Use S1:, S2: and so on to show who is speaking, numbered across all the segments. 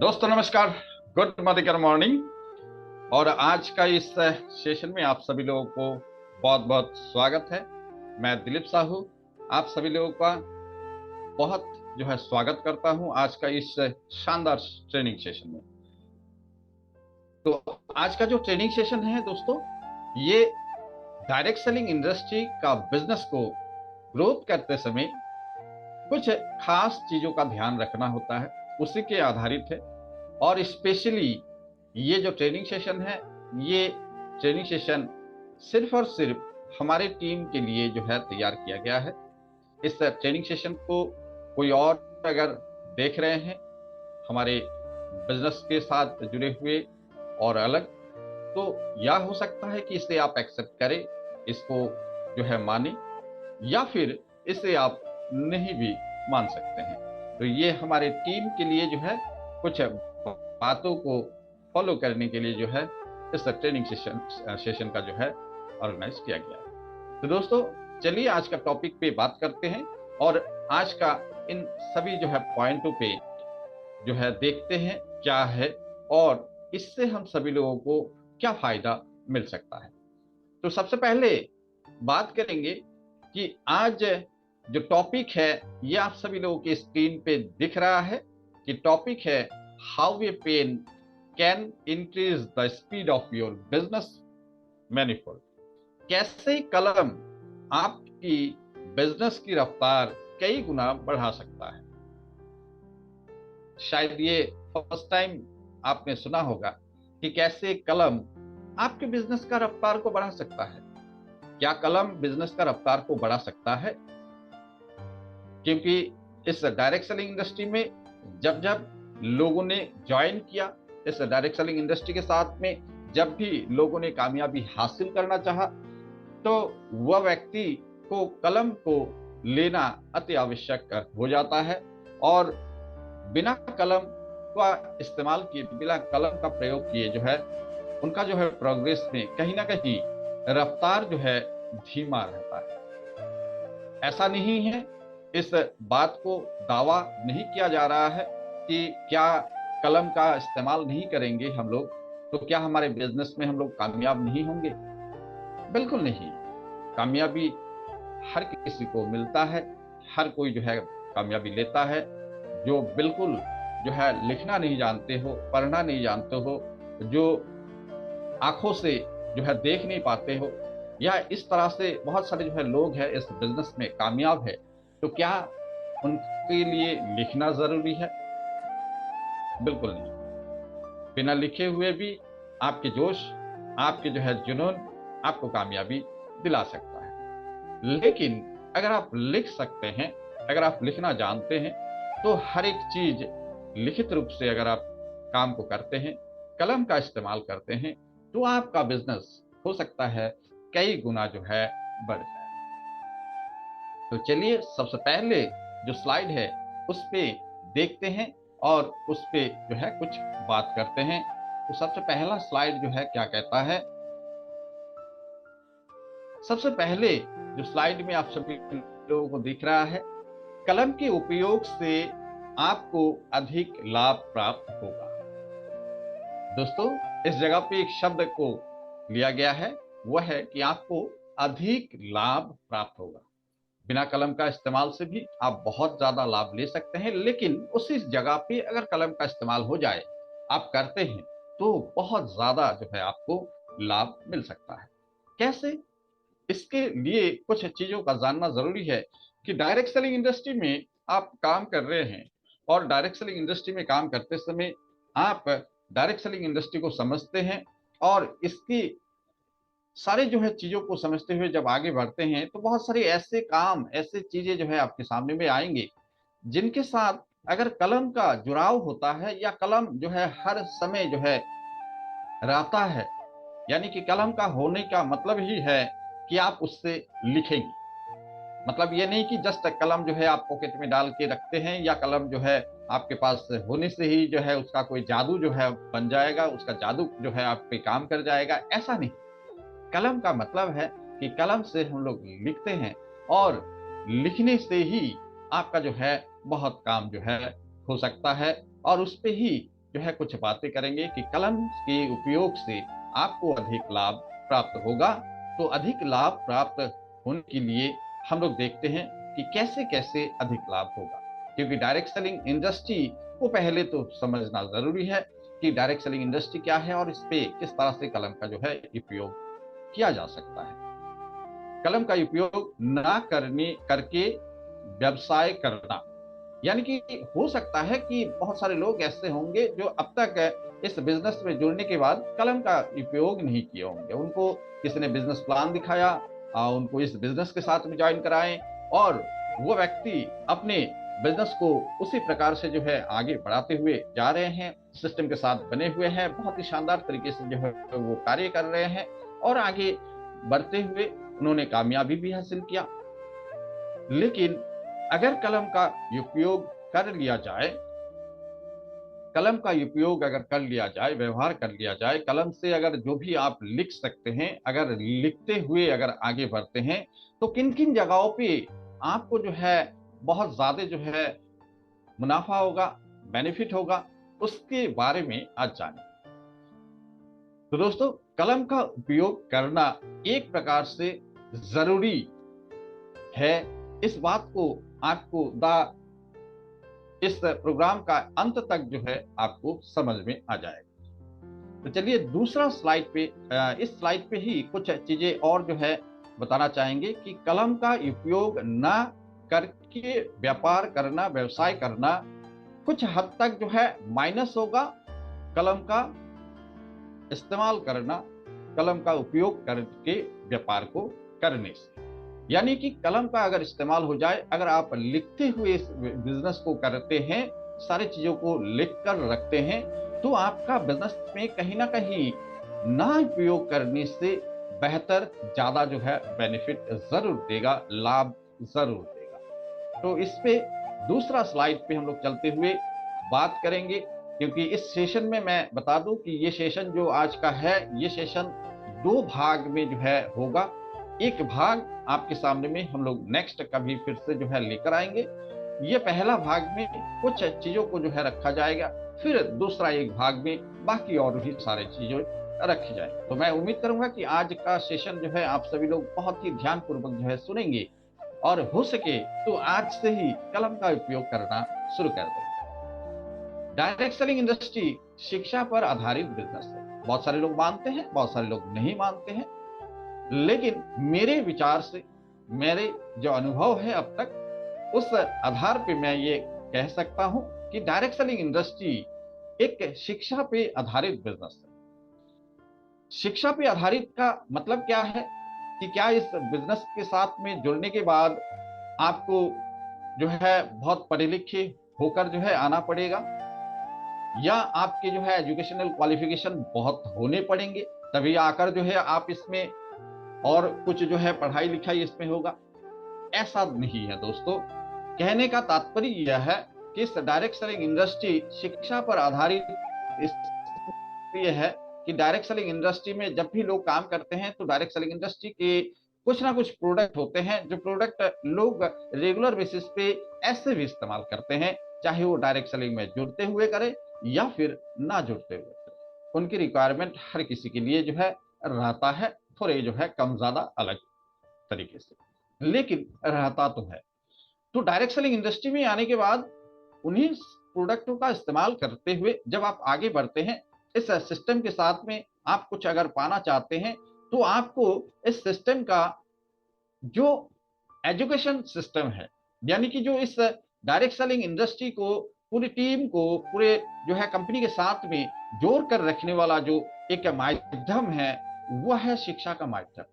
S1: दोस्तों नमस्कार। Good morning morning. और आज का इस सेशन में आप सभी लोगों को बहुत बहुत स्वागत है। मैं दिलीप साहू आप सभी लोगों का बहुत स्वागत करता हूं आज का इस शानदार ट्रेनिंग सेशन में। तो आज का जो ट्रेनिंग सेशन है दोस्तों, ये डायरेक्ट सेलिंग इंडस्ट्री का बिजनेस को ग्रोथ करते समय कुछ खास चीजों का ध्यान रखना होता है, उसी के आधारित है। और स्पेशली ये जो ट्रेनिंग सेशन है, ये ट्रेनिंग सेशन सिर्फ और सिर्फ हमारे टीम के लिए तैयार किया गया है। इस ट्रेनिंग सेशन को कोई और अगर देख रहे हैं हमारे बिजनेस के साथ जुड़े हुए और अलग, तो यह हो सकता है कि इसे आप एक्सेप्ट करें, इसको माने, या फिर इसे आप नहीं भी मान सकते हैं। तो ये हमारे टीम के लिए कुछ बातों को फॉलो करने के लिए इस ट्रेनिंग सेशन का ऑर्गेनाइज किया गया है। तो दोस्तों चलिए आज का टॉपिक पे बात करते हैं और आज का इन सभी पॉइंटों पे देखते हैं क्या है और इससे हम सभी लोगों को क्या फायदा मिल सकता है। तो सबसे पहले बात करेंगे कि आज जो टॉपिक है ये आप सभी लोगों की स्क्रीन पे दिख रहा है कि टॉपिक है how a pen can increase the speed of your business manifold. कैसे कलम आपकी बिजनेस की रफ्तार कई गुना बढ़ा सकता है। शायद ये फर्स्ट टाइम आपने सुना होगा कि कैसे कलम आपके बिजनेस का रफ्तार को बढ़ा सकता है। क्या कलम बिजनेस का रफ्तार को बढ़ा सकता है? क्योंकि इस डायरेक्ट सेलिंग इंडस्ट्री में जब जब लोगों ने ज्वाइन किया, इस डायरेक्ट सेलिंग इंडस्ट्री के साथ में जब भी लोगों ने कामयाबी हासिल करना चाहा, तो वह व्यक्ति को कलम को लेना अति आवश्यक हो जाता है। और बिना कलम का इस्तेमाल किए, बिना कलम का प्रयोग किए उनका प्रोग्रेस में कहीं ना कहीं रफ्तार धीमा रहता है। ऐसा नहीं है, इस बात को दावा नहीं किया जा रहा है कि क्या कलम का इस्तेमाल नहीं करेंगे हम लोग तो क्या हमारे बिजनेस में हम लोग कामयाब नहीं होंगे। बिल्कुल नहीं। कामयाबी हर किसी को मिलता है, हर कोई कामयाबी लेता है। जो बिल्कुल लिखना नहीं जानते हो, पढ़ना नहीं जानते हो, जो आंखों से देख नहीं पाते हो, या इस तरह से बहुत सारे लोग हैं इस बिजनेस में कामयाब है, तो क्या उनके लिए लिखना जरूरी है? बिल्कुल नहीं। बिना लिखे हुए भी आपके जोश, आपके जुनून आपको कामयाबी दिला सकता है। लेकिन अगर आप लिख सकते हैं, अगर आप लिखना जानते हैं, तो हर एक चीज लिखित रूप से अगर आप काम को करते हैं, कलम का इस्तेमाल करते हैं, तो आपका बिजनेस हो सकता है कई गुना बढ़ जाए। तो चलिए सबसे पहले जो स्लाइड है उस पे देखते हैं और उस पे कुछ बात करते हैं। तो सबसे पहला स्लाइड क्या कहता है। सबसे पहले जो स्लाइड में आप सभी लोगों को दिख रहा है, कलम के उपयोग से आपको अधिक लाभ प्राप्त होगा। दोस्तों इस जगह पे एक शब्द को लिया गया है, वह है कि आपको अधिक लाभ प्राप्त होगा। बिना कलम का इस्तेमाल से भी आप बहुत ज्यादा लाभ ले सकते हैं, लेकिन उसी जगह पे अगर कलम का इस्तेमाल हो जाए, आप करते हैं, तो बहुत ज्यादा आपको लाभ मिल सकता है। कैसे? इसके लिए कुछ चीजों का जानना जरूरी है कि डायरेक्ट सेलिंग इंडस्ट्री में आप काम कर रहे हैं, और डायरेक्ट सेलिंग इंडस्ट्री में काम करते समय आप डायरेक्ट सेलिंग इंडस्ट्री को समझते हैं, और इसकी सारे चीजों को समझते हुए जब आगे बढ़ते हैं, तो बहुत सारे ऐसे काम, ऐसे चीजें आपके सामने में आएंगे जिनके साथ अगर कलम का जुड़ाव होता है, या कलम हर समय रहता है, यानी कि कलम का होने का मतलब ही है कि आप उससे लिखेंगे। मतलब ये नहीं कि जस्ट कलम आप पॉकेट में डाल के रखते हैं, या कलम आपके पास होने से ही उसका कोई जादू बन जाएगा, उसका जादू आप पे काम कर जाएगा। ऐसा नहीं। कलम का मतलब है कि कलम से हम लोग लिखते हैं, और लिखने से ही आपका बहुत काम हो सकता है, और उस पे ही जो है कुछ बातें करेंगे कि कलम के उपयोग से आपको अधिक लाभ प्राप्त होगा। तो अधिक लाभ प्राप्त होने के लिए हम लोग देखते हैं कि कैसे कैसे अधिक लाभ होगा, क्योंकि डायरेक्ट सेलिंग इंडस्ट्री को पहले तो समझना जरूरी है कि डायरेक्ट सेलिंग इंडस्ट्री क्या है और इस पे किस तरह से कलम का जो है उपयोग किया जा सकता है। कलम का उपयोग ना करने करके व्यवसाय करना, यानी कि हो सकता है कि बहुत सारे लोग ऐसे होंगे जो अब तक इस बिजनेस में जुड़ने के बाद कलम का उपयोग नहीं किए होंगे। उनको किसी ने बिजनेस प्लान दिखाया, उनको इस बिजनेस के साथ में ज्वाइन कराएं और वो व्यक्ति अपने बिजनेस को उसी प्रकार से जो है आगे बढ़ाते हुए जा रहे हैं, सिस्टम के साथ बने हुए हैं, बहुत ही शानदार तरीके से जो है वो कार्य कर रहे हैं और आगे बढ़ते हुए उन्होंने कामयाबी भी हासिल किया। लेकिन अगर कलम का उपयोग कर लिया जाए, कलम का उपयोग अगर कर लिया जाए, व्यवहार कर लिया जाए, कलम से अगर जो भी आप लिख सकते हैं, अगर लिखते हुए अगर आगे बढ़ते हैं, तो किन किन जगहों पे आपको जो है बहुत ज्यादा जो है मुनाफा होगा, बेनिफिट होगा, उसके बारे में आज जानें। तो दोस्तों, कलम का उपयोग करना एक प्रकार से जरूरी है, इस बात को आपको इस प्रोग्राम का अंत तक जो है आपको समझ में आ जाएगा। तो चलिए दूसरा स्लाइड पे, इस स्लाइड पे ही कुछ चीजें और जो है बताना चाहेंगे कि कलम का उपयोग ना करके व्यापार करना, व्यवसाय करना कुछ हद तक जो है माइनस होगा, कलम का इस्तेमाल करना, कलम का उपयोग करके व्यापार को करने से। यानी कि कलम का अगर इस्तेमाल हो जाए, अगर आप लिखते हुए इस बिजनेस को करते हैं, सारी चीजों को लिख कर रखते हैं, तो आपका बिजनेस में कहीं ना कहीं ना उपयोग करने से बेहतर, ज्यादा जो है बेनिफिट जरूर देगा, लाभ जरूर देगा। तो इस पे दूसरा स्लाइड पे हम लोग चलते हुए बात करेंगे, क्योंकि इस सेशन में मैं बता दूं कि ये सेशन जो आज का है, ये सेशन 2 भाग में जो है होगा। एक भाग आपके सामने में हम लोग नेक्स्ट कभी फिर से जो है लेकर आएंगे। ये पहला भाग में कुछ चीजों को जो है रखा जाएगा, फिर दूसरा एक भाग में बाकी और भी सारे चीजें रखी जाएंगी। तो मैं उम्मीद करूंगा कि आज का सेशन जो है आप सभी लोग बहुत ही ध्यानपूर्वक जो है सुनेंगे और हो सके तो आज से ही कलम का उपयोग करना शुरू कर देंगे। डायरेक्ट सेलिंग इंडस्ट्री शिक्षा पर आधारित बिजनेस है। बहुत सारे लोग मानते हैं, बहुत सारे लोग नहीं मानते हैं, लेकिन मेरे विचार से, मेरे जो अनुभव है अब तक, उस आधार पे मैं ये कह सकता हूं कि डायरेक्ट सेलिंग इंडस्ट्री एक शिक्षा पे आधारित बिजनेस है। शिक्षा पे आधारित का मतलब क्या है कि क्या इस बिजनेस के साथ में जुड़ने के बाद आपको जो है बहुत पढ़े लिखे होकर जो है आना पड़ेगा, या आपके जो है एजुकेशनल क्वालिफिकेशन बहुत होने पड़ेंगे तभी आकर जो है आप इसमें और कुछ जो है पढ़ाई लिखाई इसमें होगा? ऐसा नहीं है दोस्तों। कहने का तात्पर्य यह है कि इस डायरेक्ट सेलिंग इंडस्ट्री शिक्षा पर आधारित इसलिए है कि डायरेक्ट सेलिंग इंडस्ट्री में जब भी लोग काम करते हैं तो डायरेक्ट सेलिंग इंडस्ट्री के कुछ ना कुछ प्रोडक्ट होते हैं, जो प्रोडक्ट लोग रेगुलर बेसिस पे ऐसे भी इस्तेमाल करते हैं, चाहे वो डायरेक्ट सेलिंग में जुड़ते हुए करे या फिर ना जुड़ते हुए करे। उनकी रिक्वायरमेंट हर किसी के लिए जो है रहता है, थोड़े जो है कम ज्यादा अलग तरीके से, लेकिन रहता तो है। तो डायरेक्ट सेलिंग इंडस्ट्री में आने के बाद उन्हीं प्रोडक्टों का इस्तेमाल करते हुए जब आप आगे बढ़ते हैं इस सिस्टम के साथ में, आप कुछ अगर पाना चाहते हैं तो आपको इस सिस्टम का जो एजुकेशन सिस्टम है, यानी कि जो इस डायरेक्ट सेलिंग इंडस्ट्री को, पूरी टीम को, पूरे जो है कंपनी के साथ में जोड़ कर रखने वाला जो एक माध्यम है, वह है शिक्षा का माध्यम।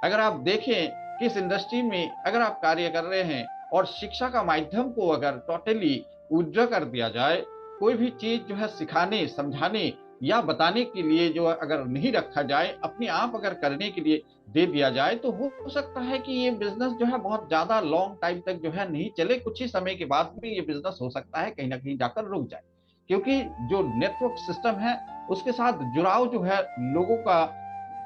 S1: अगर आप देखें कि इस इंडस्ट्री में अगर आप कार्य कर रहे हैं और शिक्षा का माध्यम को अगर टोटली विड्रॉ कर दिया जाए, कोई भी चीज जो है सिखाने, समझाने या बताने के लिए जो अगर नहीं रखा जाए, अपने आप अगर करने के लिए दे दिया जाए, तो हो सकता है कि ये बिजनेस जो है बहुत ज्यादा लॉन्ग टाइम तक जो है नहीं चले। कुछ ही समय के बाद भी ये बिजनेस हो सकता है कहीं ना कहीं जाकर रुक जाए, क्योंकि जो नेटवर्क सिस्टम है उसके साथ जुड़ाव जो है, लोगों का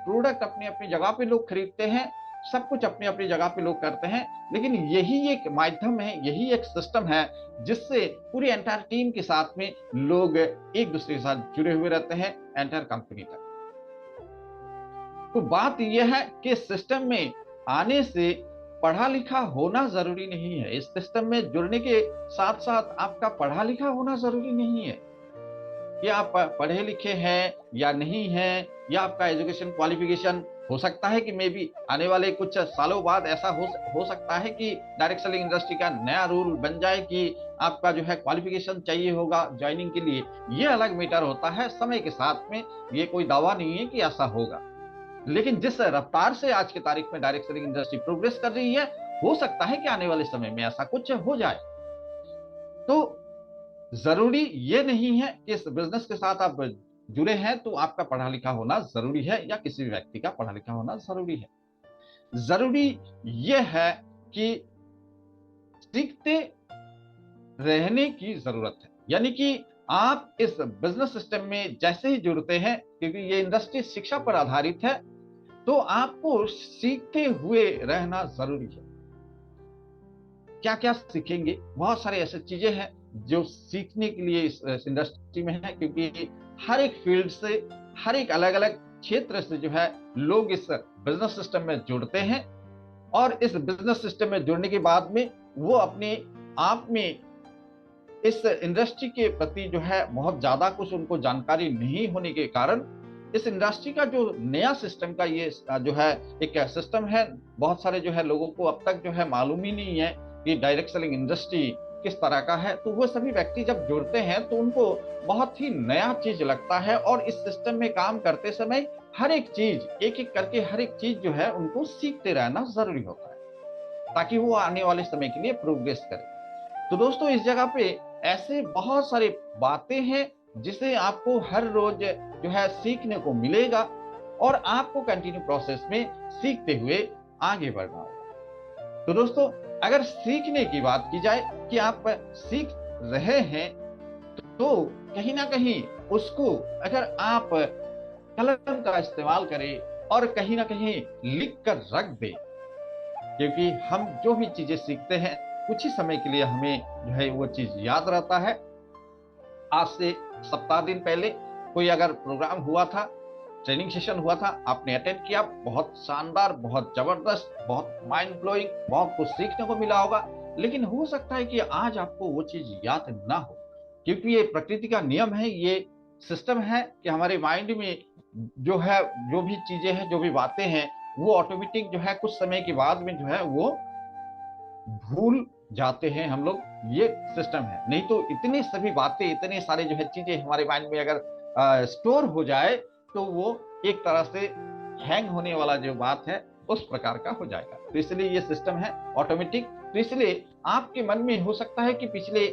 S1: प्रोडक्ट अपनी अपनी जगह पे लोग खरीदते हैं, सब कुछ अपनी अपनी जगह पे लोग करते हैं, लेकिन यही एक माध्यम है, यही एक सिस्टम है जिससे पूरी एंटायर टीम के साथ में लोग एक दूसरे के साथ जुड़े हुए रहते हैं एंटायर कंपनी तक। तो बात यह है कि सिस्टम में आने से पढ़ा लिखा होना जरूरी नहीं है। इस सिस्टम में जुड़ने के साथ साथ आपका पढ़ा लिखा होना जरूरी नहीं है कि आप पढ़े लिखे हैं या नहीं हैं, या आपका एजुकेशन क्वालिफिकेशन हो सकता है कि मे बी आने वाले कुछ सालों बाद ऐसा हो सकता है कि डायरेक्ट सेलिंग इंडस्ट्री का नया रूल बन जाए कि आपका जो है क्वालिफिकेशन चाहिए होगा ज्वाइनिंग के लिए। ये अलग मैटर होता है, समय के साथ में ये कोई दावा नहीं है कि ऐसा होगा। लेकिन जिस रफ्तार से आज की तारीख में डायरेक्ट सेलिंग इंडस्ट्री प्रोग्रेस कर रही है, हो सकता है कि आने वाले समय में ऐसा कुछ हो जाए। तो जरूरी ये नहीं है कि इस बिजनेस के साथ आप जुड़े हैं तो आपका पढ़ा लिखा होना जरूरी है, या किसी भी व्यक्ति का पढ़ा लिखा होना जरूरी है। जरूरी ये है कि सीखते रहने की जरूरत है। यानी कि आप इस बिजनेस सिस्टम में जैसे ही जुड़ते हैं, क्योंकि ये इंडस्ट्री शिक्षा पर आधारित है, तो आपको सीखते हुए रहना जरूरी है। क्या क्या सीखेंगे? बहुत सारे ऐसे चीजें हैं जो सीखने के लिए इस इंडस्ट्री में है, क्योंकि हर एक फील्ड से, हर एक अलग अलग क्षेत्र से जो है लोग इस बिजनेस सिस्टम में जुड़ते हैं, और इस बिजनेस सिस्टम में जुड़ने के बाद में वो अपने आप में इस इंडस्ट्री के प्रति जो है बहुत ज्यादा कुछ उनको जानकारी नहीं होने के कारण इस इंडस्ट्री का जो नया सिस्टम का ये जो है एक सिस्टम है, बहुत सारे जो है लोगों को अब तक जो है मालूम ही नहीं है कि डायरेक्ट सेलिंग इंडस्ट्री किस तरह का है। तो वो सभी व्यक्ति जब जुड़ते हैं तो उनको बहुत ही नया चीज लगता है, और इस सिस्टम में काम करते समय हर एक चीज, एक एक करके हर एक चीज जो है उनको सीखते रहना जरूरी होता है, ताकि वो आने वाले समय के लिए प्रोग्रेस करे। तो दोस्तों, इस जगह पे ऐसे बहुत सारी बातें हैं जिसे आपको हर रोज जो है सीखने को मिलेगा, और आपको कंटिन्यू प्रोसेस में सीखते हुए आगे बढ़ना होगा। तो दोस्तों, अगर सीखने की बात की जाए कि आप सीख रहे हैं, तो कहीं ना कहीं उसको अगर आप कलम का इस्तेमाल करें और कहीं ना कहीं लिख कर रख दें, क्योंकि हम जो भी चीजें सीखते हैं कुछ ही समय के लिए हमें जो है वो चीज याद रहता है। आज से सप्ताह दिन पहले कोई अगर प्रोग्राम हुआ था, ट्रेनिंग सेशन हुआ था, आपने अटेंड किया, बहुत शानदार, बहुत जबरदस्त, बहुत माइंड ब्लोइंग, बहुत कुछ सीखने को मिला होगा, लेकिन हो सकता है कि आज आपको वो चीज याद ना हो, क्योंकि ये प्रकृति का नियम है, ये सिस्टम है कि हमारे माइंड में जो है जो भी चीजें हैं, जो भी बातें हैं, वो ऑटोमेटिक जो है कुछ समय के बाद में जो है वो भूल जाते हैं हम लोग। ये सिस्टम है, नहीं तो इतनी सभी बातें, इतने सारे जो है चीजें हमारे माइंड में अगर स्टोर हो जाए तो वो एक तरह से हैंग होने वाला जो बात है उस प्रकार का हो जाएगा। तो इसलिए ये सिस्टम है ऑटोमेटिक। तो इसलिए आपके मन में हो सकता है कि पिछले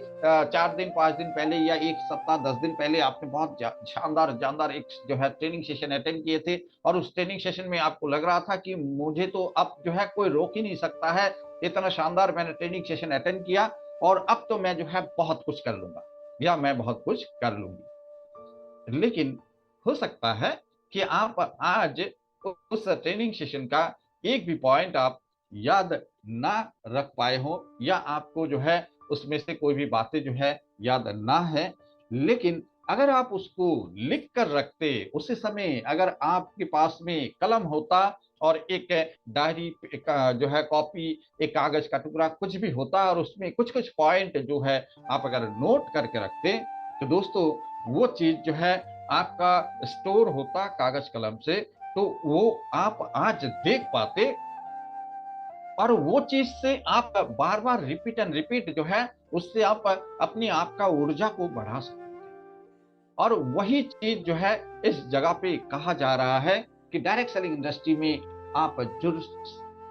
S1: 4 दिन 5 दिन पहले या एक सप्ताह 10 दिन पहले आपने बहुत शानदार जानदार एक जो है ट्रेनिंग सेशन अटेंड किए थे, और उस ट्रेनिंग सेशन में आपको लग रहा था कि मुझे तो अब जो है कोई रोक ही नहीं सकता है, इतना शानदार मैंने ट्रेनिंग सेशन अटेंड किया और अब तो मैं जो है बहुत कुछ कर लूंगा या मैं बहुत कुछ कर लूंगी। लेकिन हो सकता है कि आप आज उस ट्रेनिंग सेशन का एक भी पॉइंट आप याद ना रख पाए हो, या आपको जो है उसमें से कोई भी बातें जो है याद ना है। लेकिन अगर आप उसको लिख कर रखते, उसी समय अगर आपके पास में कलम होता और एक डायरी, एक जो है कॉपी, एक कागज का टुकड़ा, कुछ भी होता, और उसमें कुछ कुछ पॉइंट जो है आप अगर नोट करके रखते, तो दोस्तों वो चीज जो है आपका स्टोर होता कागज कलम से, तो वो आप आज देख पाते, और वो चीज से आप बार बार रिपीट एंड रिपीट जो है उससे आप अपनी आप का ऊर्जा को बढ़ा सकते। और वही चीज जो है इस जगह पे कहा जा रहा है कि डायरेक्ट सेलिंग इंडस्ट्री में आप जुड़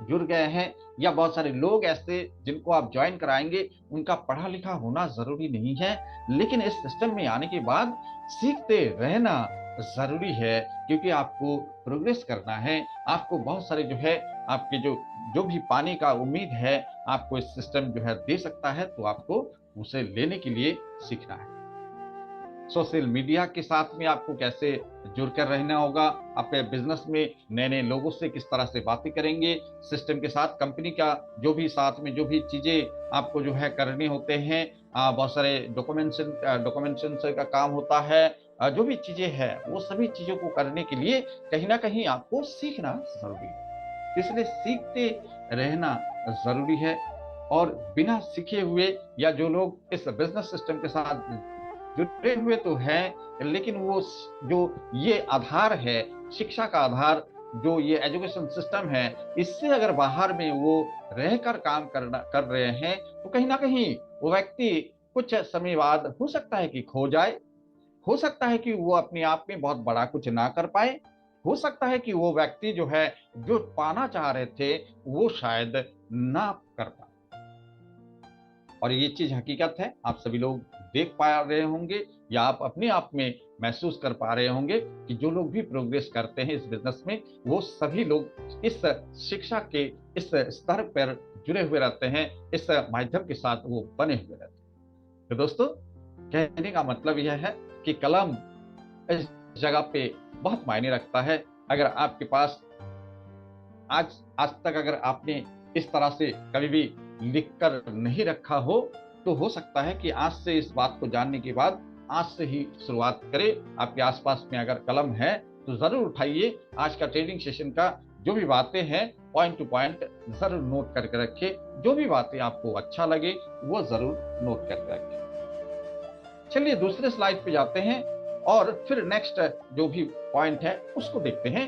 S1: जुड़ गए हैं, या बहुत सारे लोग ऐसे जिनको आप ज्वाइन कराएंगे उनका पढ़ा लिखा होना जरूरी नहीं है, लेकिन इस सिस्टम में आने के बाद सीखते रहना जरूरी है, क्योंकि आपको प्रोग्रेस करना है। आपको बहुत सारे जो है आपके जो जो भी पाने का उम्मीद है आपको इस सिस्टम जो है दे सकता है, तो आपको उसे लेने के लिए सीखना है। सोशल मीडिया के साथ में आपको कैसे जुड़कर रहना होगा, अपने बिजनेस में नए नए लोगों से किस तरह से बातें करेंगे, सिस्टम के साथ कंपनी का जो भी साथ में जो भी चीजें आपको जो है करने होते हैं, बहुत सारे डॉक्यूमेंटेशन का काम होता है, जो भी चीजें हैं वो सभी चीजों को करने के लिए कहीं ना कहीं आपको सीखना जरूरी है। इसलिए सीखते रहना जरूरी है। और बिना सीखे हुए, या जो लोग इस बिजनेस सिस्टम के साथ जुड़े हुए तो हैं, लेकिन वो जो ये आधार है, शिक्षा का आधार, जो ये एजुकेशन सिस्टम है, इससे अगर बाहर में वो रहकर काम कर रहे हैं, तो कहीं ना कहीं वो व्यक्ति कुछ समय बाद हो सकता है कि खो जाए, हो सकता है कि वो अपने आप में बहुत बड़ा कुछ ना कर पाए, हो सकता है कि वो व्यक्ति जो है, जो पाना चाह रहे थे, वो शायद ना कर पाए। और ये चीज हकीकत है, आप सभी लोग देख पा रहे होंगे, या आप अपने आप में महसूस कर पा रहे होंगे कि जो लोग भी प्रोग्रेस करते हैं इस बिजनेस में, वो सभी लोग इस शिक्षा के इस स्तर पर जुड़े हुए रहते हैं, इस माध्यम के साथ वो बने हुए रहते हैं। तो दोस्तों, कहने का मतलब यह है कि कलम इस जगह पे बहुत मायने रखता है। अगर आपके पास आज आज तक अगर आपने इस तरह से कभी भी लिख कर नहीं रखा हो, तो हो सकता है कि आज से इस बात को जानने के बाद आज से ही शुरुआत करें। आपके आसपास में अगर कलम है तो जरूर उठाइए, आज का ट्रेडिंग सेशन का जो भी बातें हैं पॉइंट टू पॉइंट जरूर नोट करके रखें, जो भी बातें आपको अच्छा लगे वो जरूर नोट करके रखें। चलिए दूसरे स्लाइड पे जाते हैं और फिर नेक्स्ट जो भी पॉइंट है उसको देखते हैं।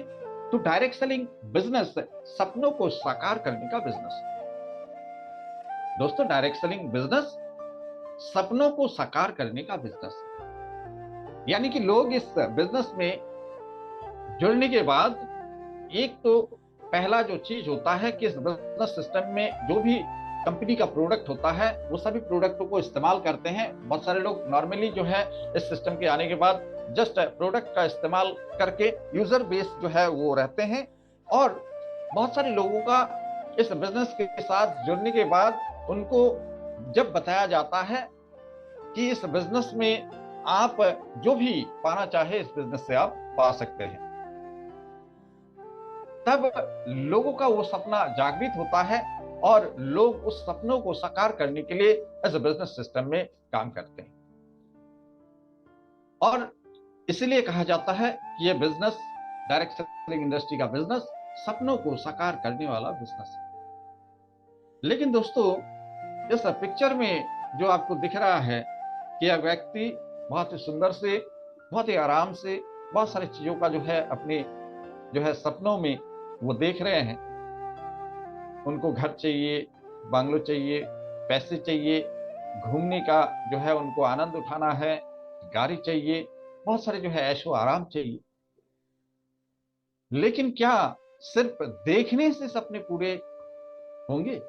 S1: तो डायरेक्ट सेलिंग बिजनेस सपनों को साकार करने का बिजनेस। दोस्तों, डायरेक्ट सेलिंग बिजनेस सपनों को साकार करने का बिजनेस, यानी कि लोग इस बिजनेस में जुड़ने के बाद, एक तो पहला जो चीज होता है कि इस बिजनेस सिस्टम में जो भी कंपनी का प्रोडक्ट होता है, वो सभी प्रोडक्टों को इस्तेमाल करते हैं। बहुत सारे लोग नॉर्मली जो है इस सिस्टम के आने के बाद जस्ट प्रोडक्ट का इस्तेमाल करके यूजर बेस जो है वो रहते हैं। और बहुत सारे लोगों का इस बिजनेस के साथ जुड़ने के बाद उनको जब बताया जाता है कि इस बिजनेस में आप जो भी पाना चाहे इस बिजनेस से आप पा सकते हैं, तब लोगों का वो सपना जागृत होता है और लोग उस सपनों को साकार करने के लिए इस बिजनेस सिस्टम में काम करते हैं। और इसलिए कहा जाता है कि ये बिजनेस, डायरेक्ट सेलिंग इंडस्ट्री का बिजनेस, सपनों को साकार करने वाला बिजनेस है। लेकिन दोस्तों, इस पिक्चर में जो आपको दिख रहा है कि यह व्यक्ति बहुत ही सुंदर से, बहुत ही आराम से, बहुत सारी चीजों का जो है अपने जो है सपनों में वो देख रहे हैं। उनको घर चाहिए, बंगलो चाहिए, पैसे चाहिए, घूमने का जो है उनको आनंद उठाना है, गाड़ी चाहिए, बहुत सारे जो है ऐशो आराम चाहिए। लेकिन क्या सिर्फ देखने से सपने पूरे होंगे?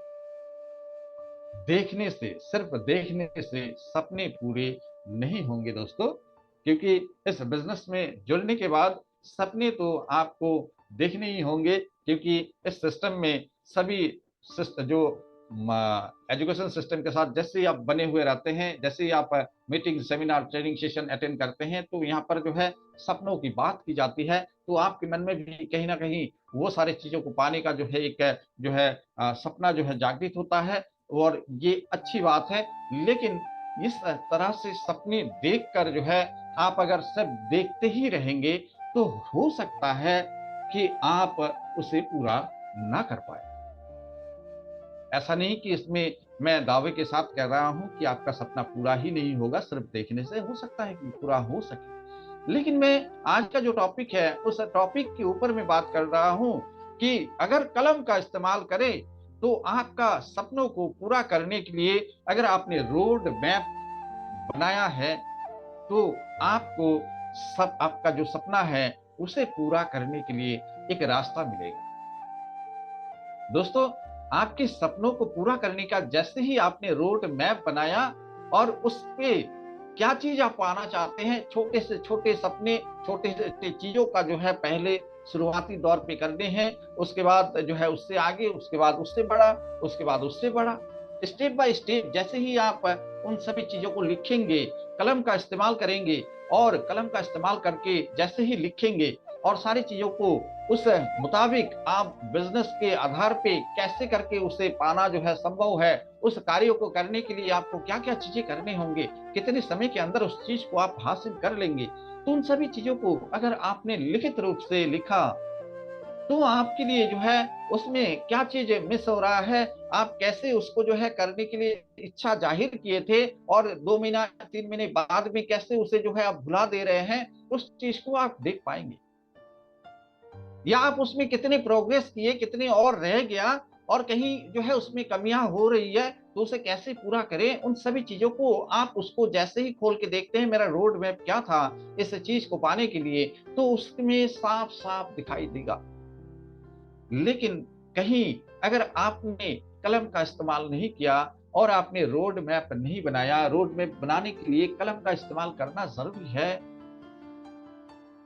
S1: देखने से, सिर्फ देखने से सपने पूरे नहीं होंगे दोस्तों, क्योंकि इस बिजनेस में जुड़ने के बाद सपने तो आपको देखने ही होंगे, क्योंकि इस सिस्टम में सभी जो एजुकेशन सिस्टम के साथ जैसे ही आप बने हुए रहते हैं, जैसे ही आप meeting, seminar, training session attend करते हैं, तो यहाँ पर जो है सपनों की बात की जाती है, तो आपके मन में भी कहीं ना कहीं वो सारी चीजों को पाने का जो है एक जो है सपना जो है जागृत होता है। और ये अच्छी बात है। लेकिन इस तरह से सपने देखकर जो है आप अगर सिर्फ देखते ही रहेंगे, तो हो सकता है कि आप उसे पूरा ना कर पाए। ऐसा नहीं कि इसमें मैं दावे के साथ कह रहा हूं कि आपका सपना पूरा ही नहीं होगा, सिर्फ देखने से हो सकता है कि पूरा हो सके। लेकिन मैं आज का जो टॉपिक है उस टॉपिक के ऊपर मैं बात कर रहा हूं कि अगर कलम का इस्तेमाल करें तो आपका सपनों को पूरा करने के लिए, अगर आपने रोड मैप बनाया है, तो आपको सब आपका जो सपना है उसे पूरा करने के लिए एक रास्ता मिलेगा। दोस्तों, आपके सपनों को पूरा करने का जैसे ही आपने रोड मैप बनाया और उस पे क्या चीज आप पाना चाहते हैं, छोटे से छोटे सपने, छोटे से चीजों का जो है पहले शुरुआती दौर पे करने हैं, उसके बाद जो है उससे आगे, उसके बाद उससे बड़ा, उसके बाद उससे बड़ा, स्टेप बाय स्टेप जैसे ही आप उन सभी चीजों को लिखेंगे, कलम का इस्तेमाल करेंगे, और कलम का इस्तेमाल करके जैसे ही लिखेंगे और सारी चीजों को उस मुताबिक आप बिजनेस के आधार पे कैसे करके उसे पाना जो है संभव है, उस कार्यों को करने के लिए आपको क्या क्या चीजें करने होंगे, कितने समय के अंदर उस चीज को आप हासिल कर लेंगे, तो उन सभी चीजों को अगर आपने लिखित रूप से लिखा तो आपके लिए जो है उसमें क्या चीज मिस हो रहा है, आप कैसे उसको जो है करने के लिए इच्छा जाहिर किए थे और 2 महीना 3 महीने बाद में कैसे उसे जो है आप भुला दे रहे हैं, उस चीज को आप देख पाएंगे। या आप उसमें कितने प्रोग्रेस किए, कितने और रह गया और कहीं जो है उसमें कमियां हो रही है तो उसे कैसे पूरा करें, उन सभी चीजों को आप उसको जैसे ही खोल के देखते हैं मेरा रोड मैप क्या था इस चीज को पाने के लिए, तो उसमें साफ साफ दिखाई देगा। लेकिन कहीं अगर आपने कलम का इस्तेमाल नहीं किया और आपने रोड मैप नहीं बनाया, रोड मैप बनाने के लिए कलम का इस्तेमाल करना जरूरी है।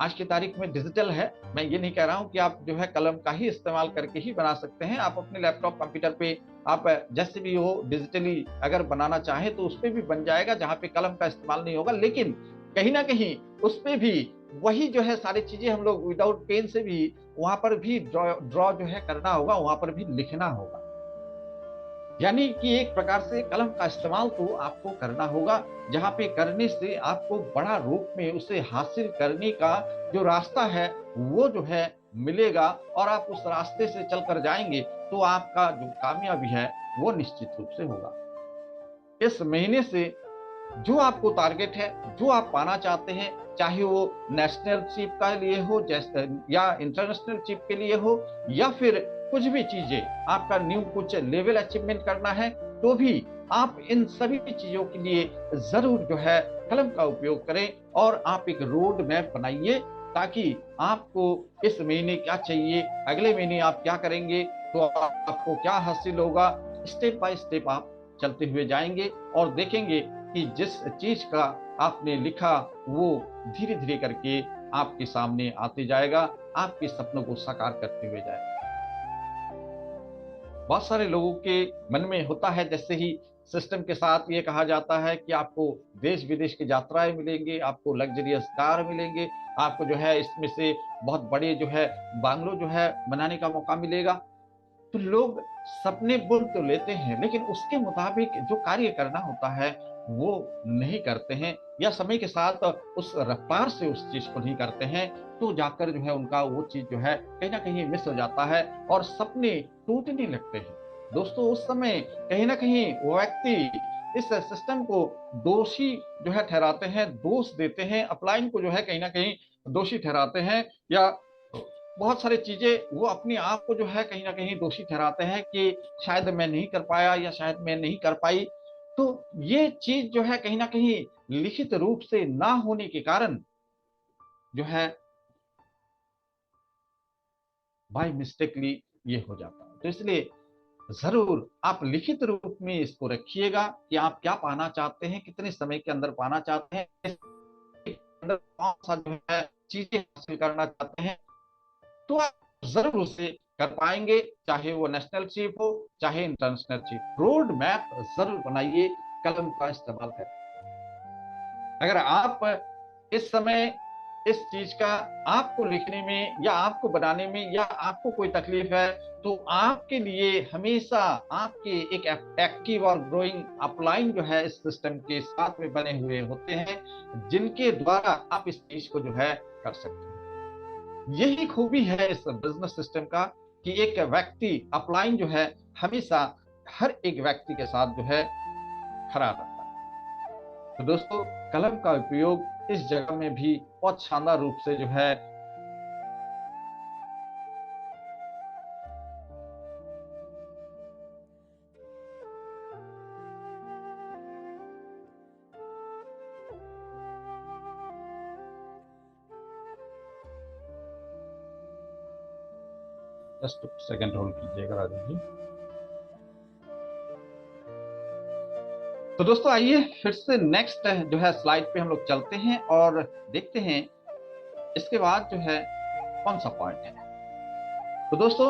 S1: आज की तारीख में डिजिटल है, मैं ये नहीं कह रहा हूं कि आप जो है कलम का ही इस्तेमाल करके ही बना सकते हैं, आप अपने लैपटॉप कंप्यूटर पे आप जैसे भी हो डिजिटली अगर बनाना चाहें तो उस पर भी बन जाएगा जहां पे कलम का इस्तेमाल नहीं होगा। लेकिन कहीं ना कहीं उस पर भी वही जो है सारी चीजें हम लोग विदाउट पेन से भी वहां पर भी ड्रॉ जो है करना होगा, वहां पर भी लिखना होगा। यानी कि एक प्रकार से कलम का इस्तेमाल तो आपको करना होगा, जहां पे करने से आपको बड़ा रूप में उसे हासिल करने का जो रास्ता है वो जो है मिलेगा और आप उस रास्ते से चलकर जाएंगे तो आपका जो कामयाबी है वो निश्चित रूप से होगा। इस महीने से जो आपको टारगेट है, जो आप पाना चाहते हैं, चाहे वो नेशनल चीफ का लिए हो जैसे या इंटरनेशनल चीफ के लिए हो या फिर कुछ भी चीजें आपका न्यू कुछ लेवल अचीवमेंट करना है, तो भी आप इन सभी चीजों के लिए जरूर जो है कलम का उपयोग करें और आप एक रोड मैप बनाइए ताकि आपको इस महीने क्या चाहिए, अगले महीने आप क्या करेंगे, तो आपको क्या हासिल होगा, स्टेप बाय स्टेप आप चलते हुए जाएंगे और देखेंगे कि जिस चीज का आपने लिखा वो धीरे धीरे करके आपके सामने आते जाएगा, आपके सपनों को साकार करते हुए जाएगा। बहुत सारे लोगों के मन में होता है जैसे ही सिस्टम के साथ ये कहा जाता है कि आपको देश विदेश की यात्राएं मिलेंगे, आपको लग्जरियस कार मिलेंगे, आपको जो है इसमें से बहुत बड़े जो है बांग्लो जो है बनाने का मौका मिलेगा, तो लोग सपने बुन तो लेते हैं लेकिन उसके मुताबिक जो कार्य करना होता है वो नहीं करते हैं या समय के साथ उस रफ्तार से उस चीज को नहीं करते हैं, तो जाकर जो है उनका वो चीज जो है कहीं ना कहीं मिस हो जाता है और सपने टूटने लगते हैं। दोस्तों उस समय कहीं ना कहीं वो व्यक्ति इस सिस्टम को दोषी जो है ठहराते हैं, दोष देते हैं, अपलाइन को जो है कहीं ना कहीं दोषी ठहराते हैं या बहुत सारी चीजें वो अपने आप को जो है कहीं ना कहीं दोषी ठहराते हैं कि शायद मैं नहीं कर पाया या शायद मैं नहीं कर पाई। तो ये चीज जो है कहीं ना कहीं लिखित रूप से ना होने के कारण जो है बाय मिस्टेकली ये हो जाता है। तो इसलिए जरूर आप लिखित रूप में इसको रखिएगा कि आप क्या पाना चाहते हैं, कितने समय के अंदर पाना चाहते हैं, अंदर कौन सा जो है चीजें हासिल करना चाहते हैं, तो आप जरूर उसे कर पाएंगे, चाहे वो नेशनल चीफ हो चाहे इंटरनेशनल चीफ। रोड मैप जरूर बनाइए, कलम का इस्तेमाल करें। अगर आप इस समय इस चीज का आपको लिखने में या आपको बनाने में या आपको कोई तकलीफ है तो आपके लिए हमेशा आपके एक एक्टिव और ग्रोइंग अपलाइन जो है इस सिस्टम के साथ में बने हुए होते हैं जिनके द्वारा आप इस चीज को जो है कर सकते हैं। यही खूबी है इस बिजनेस सिस्टम का कि एक व्यक्ति अपलाइन जो है हमेशा हर एक व्यक्ति के साथ जो है खड़ा रहता है। तो दोस्तों कलम का उपयोग इस जगह में भी बहुत शानदार रूप से जो है जस्ट सेकंड होल्ड कीजिएगा राजू जी। तो दोस्तों आइए फिर से नेक्स्ट जो है स्लाइड पे हम लोग चलते हैं और देखते हैं इसके बाद जो है कौन सा पॉइंट है। तो दोस्तों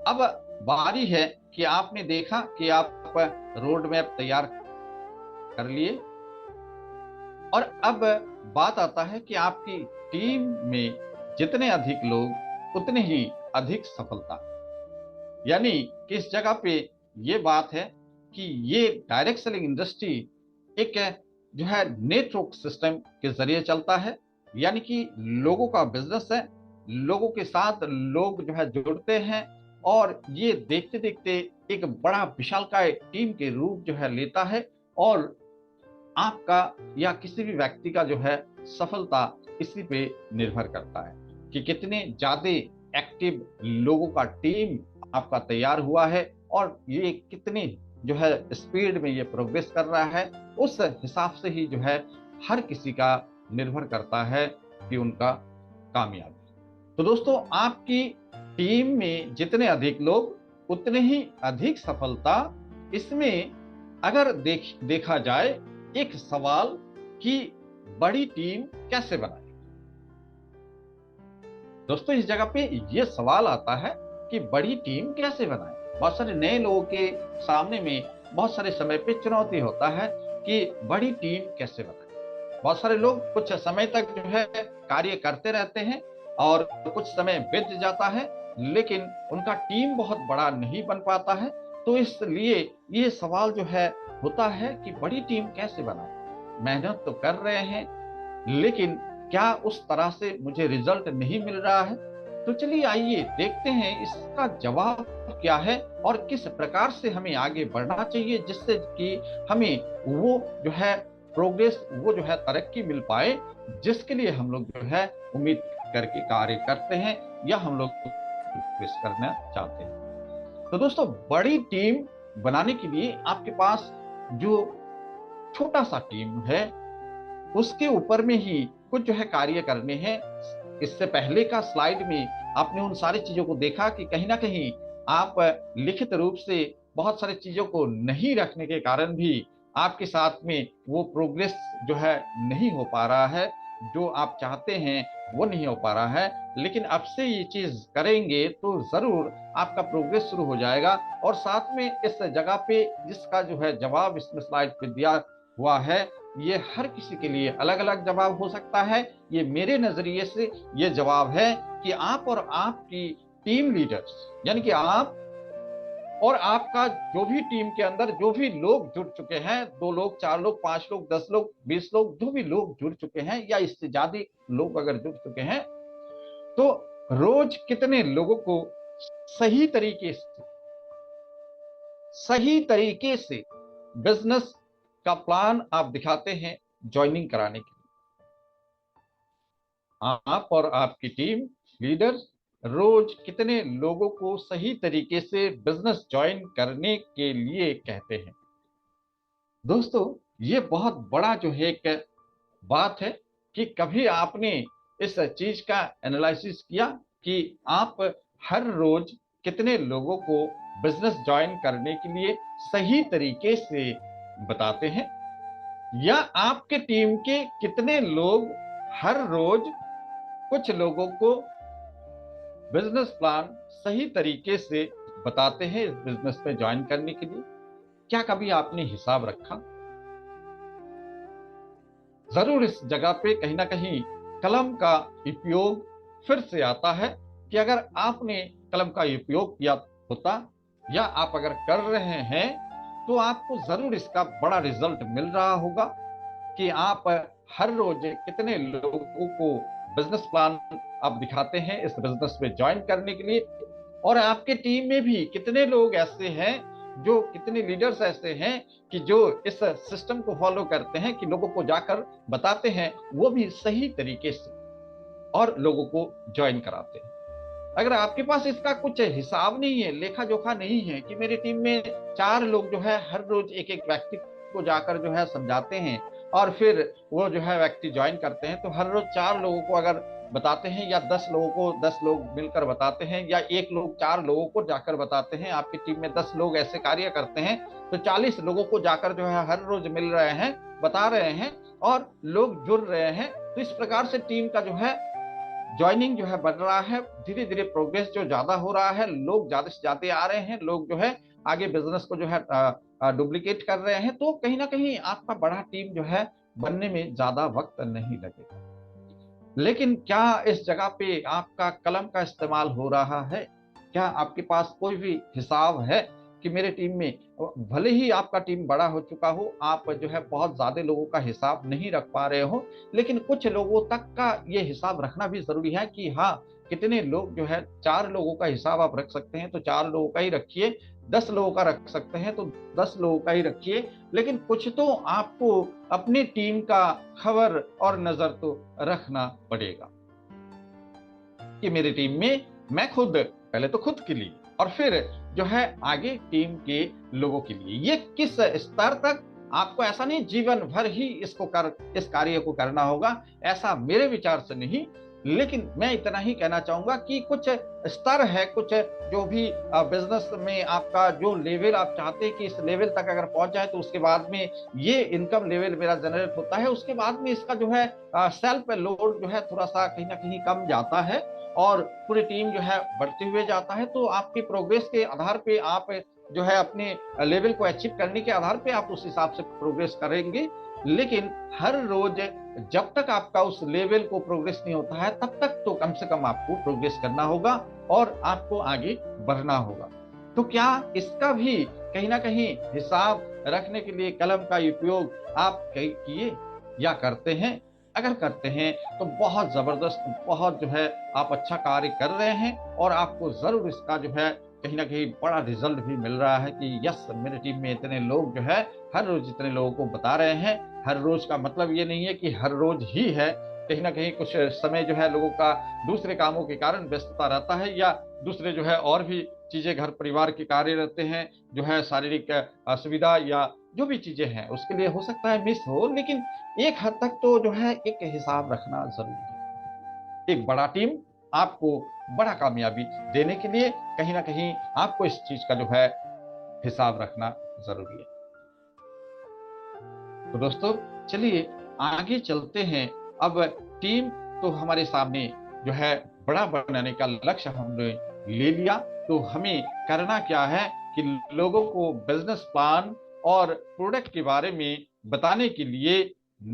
S1: अब बारी है कि आपने देखा कि आप रोड मैप तैयार कर लिए, और अब बात आता है कि आपकी टीम में जितने अधिक लोग उतने ही अधिक सफलता। यानी कि इस जगह पे ये बात है कि ये डायरेक्ट सेलिंग इंडस्ट्री एक जो है नेटवर्क सिस्टम के जरिए चलता है। यानी कि लोगों का बिजनेस है, लोगों के साथ लोग जो है जुड़ते हैं और ये देखते देखते एक बड़ा विशालकाय टीम के रूप जो है लेता है। और आपका या किसी भी व्यक्ति का जो है सफलता इसी पे निर्भर करता है कि कितने ज्यादा एक्टिव लोगों का टीम आपका तैयार हुआ है और ये कितनी जो है स्पीड में ये प्रोग्रेस कर रहा है। उस हिसाब से ही जो है हर किसी का निर्भर करता है कि उनका कामयाबी। तो दोस्तों, आपकी टीम में जितने अधिक लोग उतने ही अधिक सफलता। इसमें अगर देखा जाए एक सवाल कि बड़ी टीम कैसे बनाए। दोस्तों, इस जगह पे ये सवाल आता है कि बड़ी टीम कैसे बनाए। बहुत सारे नए लोगों के सामने में बहुत सारे समय पे चुनौती होता है कि बड़ी टीम कैसे बनाए। बहुत सारे लोग कुछ समय तक जो है कार्य करते रहते हैं और कुछ समय बीत जाता है, लेकिन उनका टीम बहुत बड़ा नहीं बन पाता है। तो इसलिए ये सवाल जो है होता है कि बड़ी टीम कैसे बनाए। मेहनत तो कर रहे हैं, लेकिन क्या उस तरह से मुझे रिजल्ट नहीं मिल रहा है। तो चलिए आइए देखते हैं इसका जवाब क्या है और किस प्रकार से हमें आगे बढ़ना चाहिए जिससे कि हमें वो जो है प्रोग्रेस, वो जो है तरक्की मिल पाए जिसके लिए हम लोग जो है उम्मीद करके कार्य करते हैं या हम लोग प्रोग्रेस करना चाहते हैं। तो दोस्तों, बड़ी टीम बनाने के लिए आपके पास जो छोटा सा टीम है उसके ऊपर में ही कुछ जो है कार्य करने हैं। इससे पहले का स्लाइड में आपने उन सारी चीजों को देखा कि कहीं ना कहीं आप लिखित रूप से बहुत सारी चीजों को नहीं रखने के कारण भी आपके साथ में वो प्रोग्रेस जो है नहीं हो पा रहा है, जो आप चाहते हैं वो नहीं हो पा रहा है। लेकिन अब से ये चीज करेंगे तो जरूर आपका प्रोग्रेस शुरू हो जाएगा। और साथ में इस जगह पे जिसका जो है जवाब इसमें स्लाइड पे दिया हुआ है, ये हर किसी के लिए अलग अलग जवाब हो सकता है। ये मेरे नजरिए से ये जवाब है कि आप और आपकी टीम लीडर्स, यानी कि आप और आपका जो भी टीम के अंदर जो भी लोग जुड़ चुके हैं, 2 लोग, 4 लोग, 5 लोग, 10 लोग, 20 लोग, जो भी लोग जुड़ चुके हैं या इससे ज्यादा लोग अगर जुड़ चुके हैं, तो रोज कितने लोगों को सही तरीके से बिजनेस का प्लान आप दिखाते हैं ज्वाइनिंग कराने के लिए। आप और आपकी टीम लीडर्स रोज कितने लोगों को सही तरीके से बिजनेस ज्वाइन करने के लिए कहते हैं। दोस्तों, ये बहुत बड़ा जो है एक बात है कि कभी आपने इस चीज का एनालिसिस किया कि आप हर रोज कितने लोगों को बिजनेस ज्वाइन करने के लिए सही तरीके से बताते हैं, या आपके टीम के कितने लोग हर रोज कुछ लोगों को बिजनेस प्लान सही तरीके से बताते हैं इस बिजनेस में ज्वाइन करने के लिए। क्या कभी आपने हिसाब रखा? जरूर इस जगह पे कहीं ना कहीं कलम का उपयोग फिर से आता है कि अगर आपने कलम का उपयोग किया होता या आप अगर कर रहे हैं तो आपको जरूर इसका बड़ा रिजल्ट मिल रहा होगा कि आप हर रोज कितने लोगों को बिजनेस प्लान आप दिखाते हैं इस बिजनेस में ज्वाइन करने के लिए। और आपके टीम में भी कितने लोग ऐसे हैं, जो कितने लीडर्स ऐसे हैं कि जो इस सिस्टम को फॉलो करते हैं कि लोगों को जाकर बताते हैं वो भी सही तरीके से और लोगों को ज्वाइन कराते हैं। अगर आपके पास इसका कुछ हिसाब नहीं है, लेखा जोखा नहीं है कि मेरी टीम में 4 लोग जो है हर रोज एक एक व्यक्ति को जाकर जो है समझाते हैं और फिर वो जो है व्यक्ति ज्वाइन करते हैं, तो हर रोज 4 लोगों को अगर बताते हैं या 10 लोगों को 10 लोग मिलकर बताते हैं या 1 लोग 4 लोगों को जाकर बताते हैं, आपकी टीम में 10 लोग ऐसे कार्य करते हैं तो 40 लोगों को जाकर जो है हर रोज मिल रहे हैं, बता रहे हैं और लोग जुड़ रहे हैं। तो इस प्रकार से टीम का जो है ज्वाइनिंग जो है बढ़ रहा है, धीरे धीरे प्रोग्रेस जो ज्यादा हो रहा है, लोग ज्यादा से ज्यादा आ रहे हैं, लोग जो है आगे बिजनेस को जो है डुप्लीकेट कर रहे हैं। तो कहीं ना कहीं आपका बड़ा टीम जो है बनने में ज्यादा वक्त नहीं लगेगा। लेकिन क्या इस जगह पे आपका कलम का इस्तेमाल हो रहा है? क्या आपके पास कोई भी हिसाब है कि मेरे टीम में, भले ही आपका टीम बड़ा हो चुका हो, आप जो है बहुत ज्यादा लोगों का हिसाब नहीं रख पा रहे हो, लेकिन कुछ लोगों तक का ये हिसाब रखना भी जरूरी है कि हाँ, कितने लोग जो है, 4 लोगों का हिसाब आप रख सकते हैं तो 4 लोगों का ही रखिए, 10 लोगों का रख सकते हैं तो 10 लोगों का ही रखिए, लेकिन कुछ तो आपको अपनी टीम का खबर और नजर तो रखना पड़ेगा कि मेरी टीम में मैं खुद, पहले तो खुद के लिए और फिर जो है आगे टीम के लोगों के लिए, ये किस स्तर तक, आपको ऐसा नहीं जीवन भर ही इस कार्य को करना होगा, ऐसा मेरे विचार से नहीं। लेकिन मैं इतना ही कहना चाहूंगा कि कुछ स्तर है, कुछ जो भी बिजनेस में आपका जो लेवल आप चाहते हैं कि इस लेवल तक अगर पहुंच जाए तो उसके बाद में ये इनकम लेवल मेरा जनरेट होता है, उसके बाद में इसका जो है सेल्फ लोड जो है थोड़ा सा कहीं ना कहीं कम जाता है और पूरी टीम जो है बढ़ते हुए जाता है। तो आपकी प्रोग्रेस के आधार पे आप जो है अपने लेवल को अचीव करने के आधार पे आप उस हिसाब से प्रोग्रेस करेंगे। लेकिन हर रोज जब तक आपका उस लेवल को प्रोग्रेस नहीं होता है, तब तक तो कम से कम आपको प्रोग्रेस करना होगा और आपको आगे बढ़ना होगा। तो क्या इसका भी कहीं ना कहीं हिसाब रखने के लिए कलम का उपयोग आप किए या करते हैं? अगर करते हैं तो बहुत जबरदस्त, बहुत जो है आप अच्छा कार्य कर रहे हैं और आपको जरूर इसका जो है कहीं ना कहीं बड़ा रिजल्ट भी मिल रहा है कि यस, मेरी टीम में इतने लोग जो है हर रोज इतने लोगों को बता रहे हैं। हर रोज का मतलब ये नहीं है कि हर रोज ही है, कहीं ना कहीं कुछ समय जो है लोगों का दूसरे कामों के कारण व्यस्तता रहता है, या दूसरे जो है और भी चीजें, घर परिवार के कार्य रहते हैं, जो है शारीरिक असुविधा या जो भी चीजें हैं उसके लिए हो सकता है मिस हो, लेकिन एक हद तक तो जो है एक हिसाब रखना जरूरी है। एक बड़ा टीम आपको बड़ा कामयाबी देने के लिए कहीं ना कहीं आपको इस चीज का जो है हिसाब रखना जरूरी है। तो दोस्तों चलिए आगे चलते हैं। अब टीम तो हमारे सामने जो है बड़ा बनाने का लक्ष्य हमने ले लिया, तो हमें करना क्या है कि लोगों को बिजनेस प्लान और प्रोडक्ट के बारे में बताने के लिए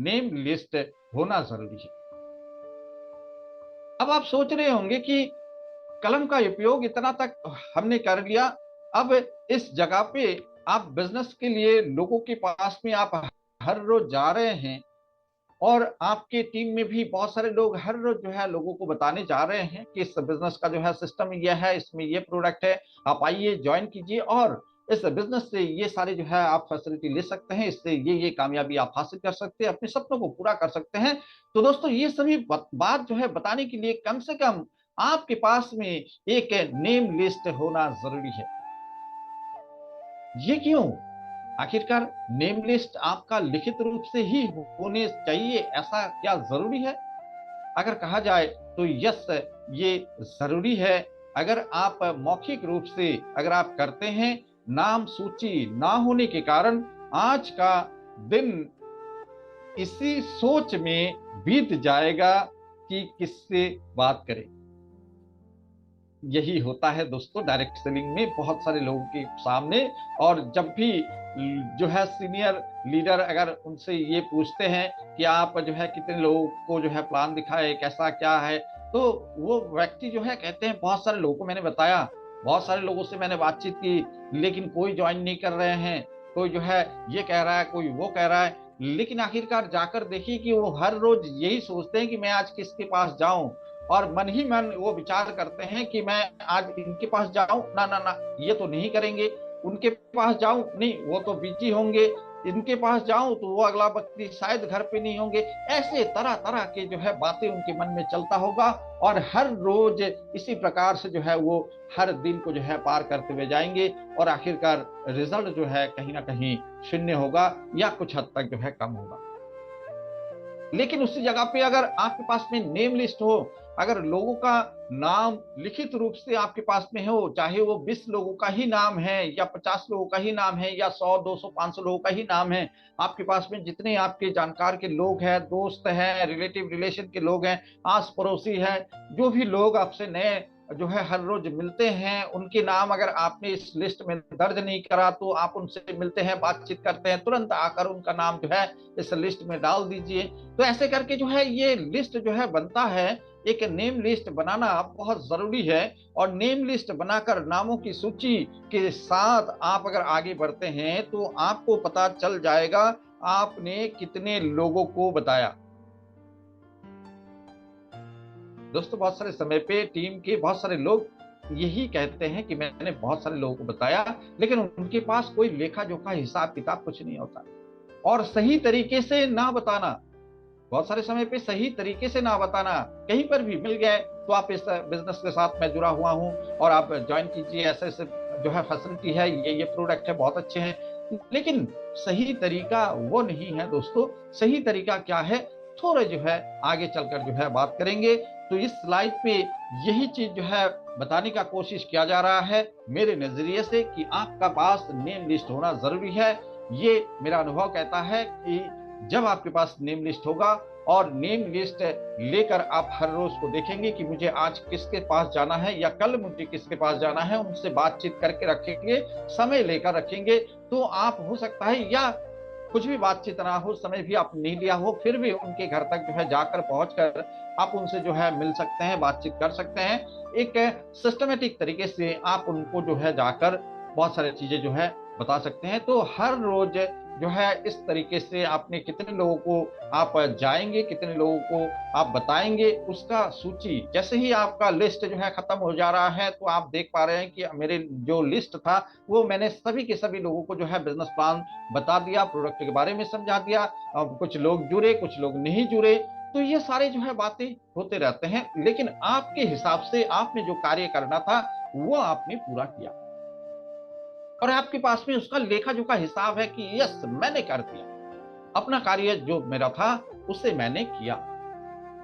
S1: नेम लिस्ट होना जरूरी है। अब आप सोच रहे होंगे कि कलम का उपयोग इतना तक हमने कर लिया, अब इस जगह पे आप बिजनेस के लिए लोगों के पास में आप हर रोज जा रहे हैं और आपके टीम में भी बहुत सारे लोग हर रोज जो है लोगों को बताने जा रहे हैं कि इस बिजनेस का जो है सिस्टम ये है, इसमें ये प्रोडक्ट है, आप आइए ज्वाइन कीजिए और इस बिजनेस से ये सारे जो है आप फैसिलिटी ले सकते हैं, इससे ये कामयाबी आप हासिल कर सकते हैं, अपने सपनों को पूरा कर सकते हैं। तो दोस्तों ये सभी बात जो है बताने के लिए कम से कम आपके पास में एक नेम लिस्ट होना जरूरी है। ये क्यों? आखिरकार नेम लिस्ट आपका लिखित रूप से ही होने चाहिए, ऐसा क्या जरूरी है? अगर कहा जाए तो यस, ये जरूरी है। अगर आप मौखिक रूप से अगर आप करते हैं, नाम सूची ना होने के कारण आज का दिन इसी सोच में बीत जाएगा कि किससे बात करें। यही होता है दोस्तों डायरेक्ट सेलिंग में बहुत सारे लोगों के सामने। और जब भी जो है सीनियर लीडर अगर उनसे ये पूछते हैं कि आप जो है कितने लोगों को जो है प्लान दिखाए, कैसा क्या है, तो वो व्यक्ति जो है कहते हैं बहुत सारे लोगों को मैंने बताया, बहुत सारे लोगों से मैंने बातचीत की, लेकिन कोई ज्वाइन नहीं कर रहे हैं, कोई जो है ये कह रहा है, कोई वो कह रहा है। लेकिन आखिरकार जाकर देखिए कि वो हर रोज यही सोचते हैं कि मैं आज किसके पास जाऊं, और मन ही मन वो विचार करते हैं कि मैं आज इनके पास जाऊं, ना ना ना ये तो नहीं करेंगे, उनके पास जाऊं नहीं वो तो बिजी होंगे, इनके पास जाऊं तो वो अगला व्यक्ति शायद घर पे नहीं होंगे। ऐसे तरह तरह के जो है बातें उनके मन में चलता होगा और हर रोज इसी प्रकार से जो है वो हर दिन को जो है पार करते हुए जाएंगे और आखिरकार रिजल्ट जो है कहीं ना कहीं शून्य होगा या कुछ हद तक जो है कम होगा। लेकिन उसी जगह पे अगर आपके पास में नेम लिस्ट हो, अगर लोगों का नाम लिखित रूप से आपके पास में हो, चाहे वो 20 लोगों का ही नाम है या 50 लोगों का ही नाम है या 100 200 500 लोगों का ही नाम है, आपके पास में जितने आपके जानकार के लोग हैं, दोस्त हैं, रिलेटिव रिलेशन के लोग हैं, आस पड़ोसी हैं, जो भी लोग आपसे नए जो है हर रोज मिलते हैं, उनके नाम अगर आपने इस लिस्ट में दर्ज नहीं करा तो आप उनसे मिलते हैं, बातचीत करते हैं, तुरंत आकर उनका नाम जो है इस लिस्ट में डाल दीजिए। तो ऐसे करके जो है ये लिस्ट जो है बनता है। एक नेम लिस्ट बनाना बहुत जरूरी है, और नेम लिस्ट बनाकर नामों की सूची के साथ आप अगर आगे बढ़ते हैं तो आपको पता चल जाएगा आपने कितने लोगों को बताया। दोस्तों, बहुत सारे समय पे टीम के बहुत सारे लोग यही कहते हैं कि मैंने बहुत सारे लोगों को बताया, लेकिन उनके पास कोई लेखा जोखा हिसाब किताब कुछ नहीं होता। और सही तरीके से ना बताना, बहुत सारे समय पे सही तरीके से ना बताना, कहीं पर भी मिल गए तो आप इस बिजनेस के साथ मैं जुड़ा हुआ हूँ और आप ज्वाइन कीजिए, ऐसे ऐसे जो है फैसिलिटी है, ये प्रोडक्ट है, बहुत अच्छे हैं। लेकिन सही तरीका वो नहीं है दोस्तों। सही तरीका क्या है, थोड़ा जो है आगे चलकर जो है बात करेंगे। तो इस स्लाइड पे यही चीज जो है बताने का कोशिश किया जा रहा है मेरे नजरिए से, कि आपका पास नेम लिस्ट होना जरूरी है। ये मेरा अनुभव कहता है कि जब आपके पास नेम लिस्ट होगा और नेम लिस्ट लेकर आप हर रोज को देखेंगे कि मुझे आज किसके पास जाना है या कल मुझे किसके पास जाना है, उनसे बातचीत करके रखेंगे, समय लेकर रखेंगे, तो आप हो सकता है या कुछ भी बातचीत ना हो, समय भी आप नहीं लिया हो, फिर भी उनके घर तक जो है जाकर पहुंचकर आप उनसे जो है मिल सकते हैं, बातचीत कर सकते हैं। एक सिस्टमेटिक तरीके से आप उनको जो है जाकर बहुत सारी चीजें जो है बता सकते हैं। तो हर रोज जो है इस तरीके से आपने कितने लोगों को आप जाएंगे, कितने लोगों को आप बताएंगे, उसका सूची जैसे ही आपका लिस्ट जो है खत्म हो जा रहा है, तो आप देख पा रहे हैं कि मेरे जो लिस्ट था वो मैंने सभी के सभी लोगों को जो है बिजनेस प्लान बता दिया, प्रोडक्ट के बारे में समझा दिया। अब कुछ लोग जुड़े, कुछ लोग नहीं जुड़े, तो ये सारे जो है बातें होते रहते हैं, लेकिन आपके हिसाब से आपने जो कार्य करना था वो आपने पूरा किया, और आपके पास में उसका लेखा जोखा हिसाब है कि यस मैंने कर दिया, अपना कार्य जो मेरा था उसे मैंने किया।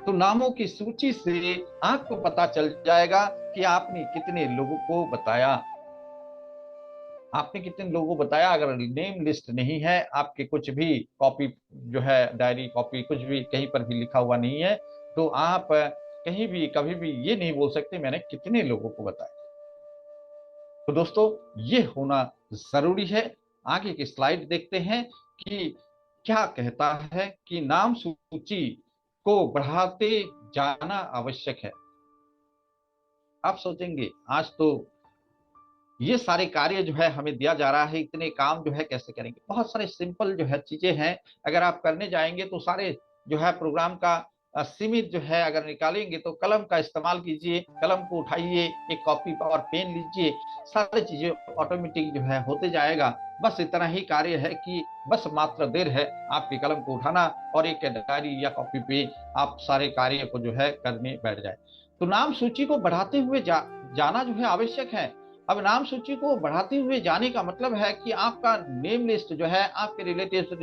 S1: तो नामों की सूची से आपको पता चल जाएगा कि आपने कितने लोगों को बताया। आपने कितने लोगों को बताया, अगर नेम लिस्ट नहीं है, आपके कुछ भी कॉपी जो है डायरी कॉपी कुछ भी कहीं पर भी लिखा हुआ नहीं है, तो आप कहीं भी कभी भी ये नहीं बोल सकते मैंने कितने लोगों को बताया। तो दोस्तों, ये होना जरूरी है। आगे की स्लाइड देखते हैं कि क्या कहता है कि नाम सूची को बढ़ाते जाना आवश्यक है। आप सोचेंगे आज तो ये सारे कार्य जो है हमें दिया जा रहा है, इतने काम जो है कैसे करेंगे। बहुत सारे सिंपल जो है चीजें हैं, अगर आप करने जाएंगे तो सारे जो है प्रोग्राम का सीमित जो है अगर निकालेंगे तो कलम का इस्तेमाल कीजिए, कलम को उठाइए, एक कॉपी और पेन लीजिए, सारी चीजें ऑटोमेटिक जो है होते जाएगा। बस इतना ही कार्य है कि बस मात्र देर है आपकी कलम को उठाना और एक डायरी या कॉपी पे आप सारे कार्य को जो है करने बैठ जाए। तो नाम सूची को बढ़ाते हुए जाना जो है आवश्यक है। अब नाम सूची को बढ़ाते हुए जाने का मतलब है कि आपका नेम लिस्ट जो है आपके रिलेटिव,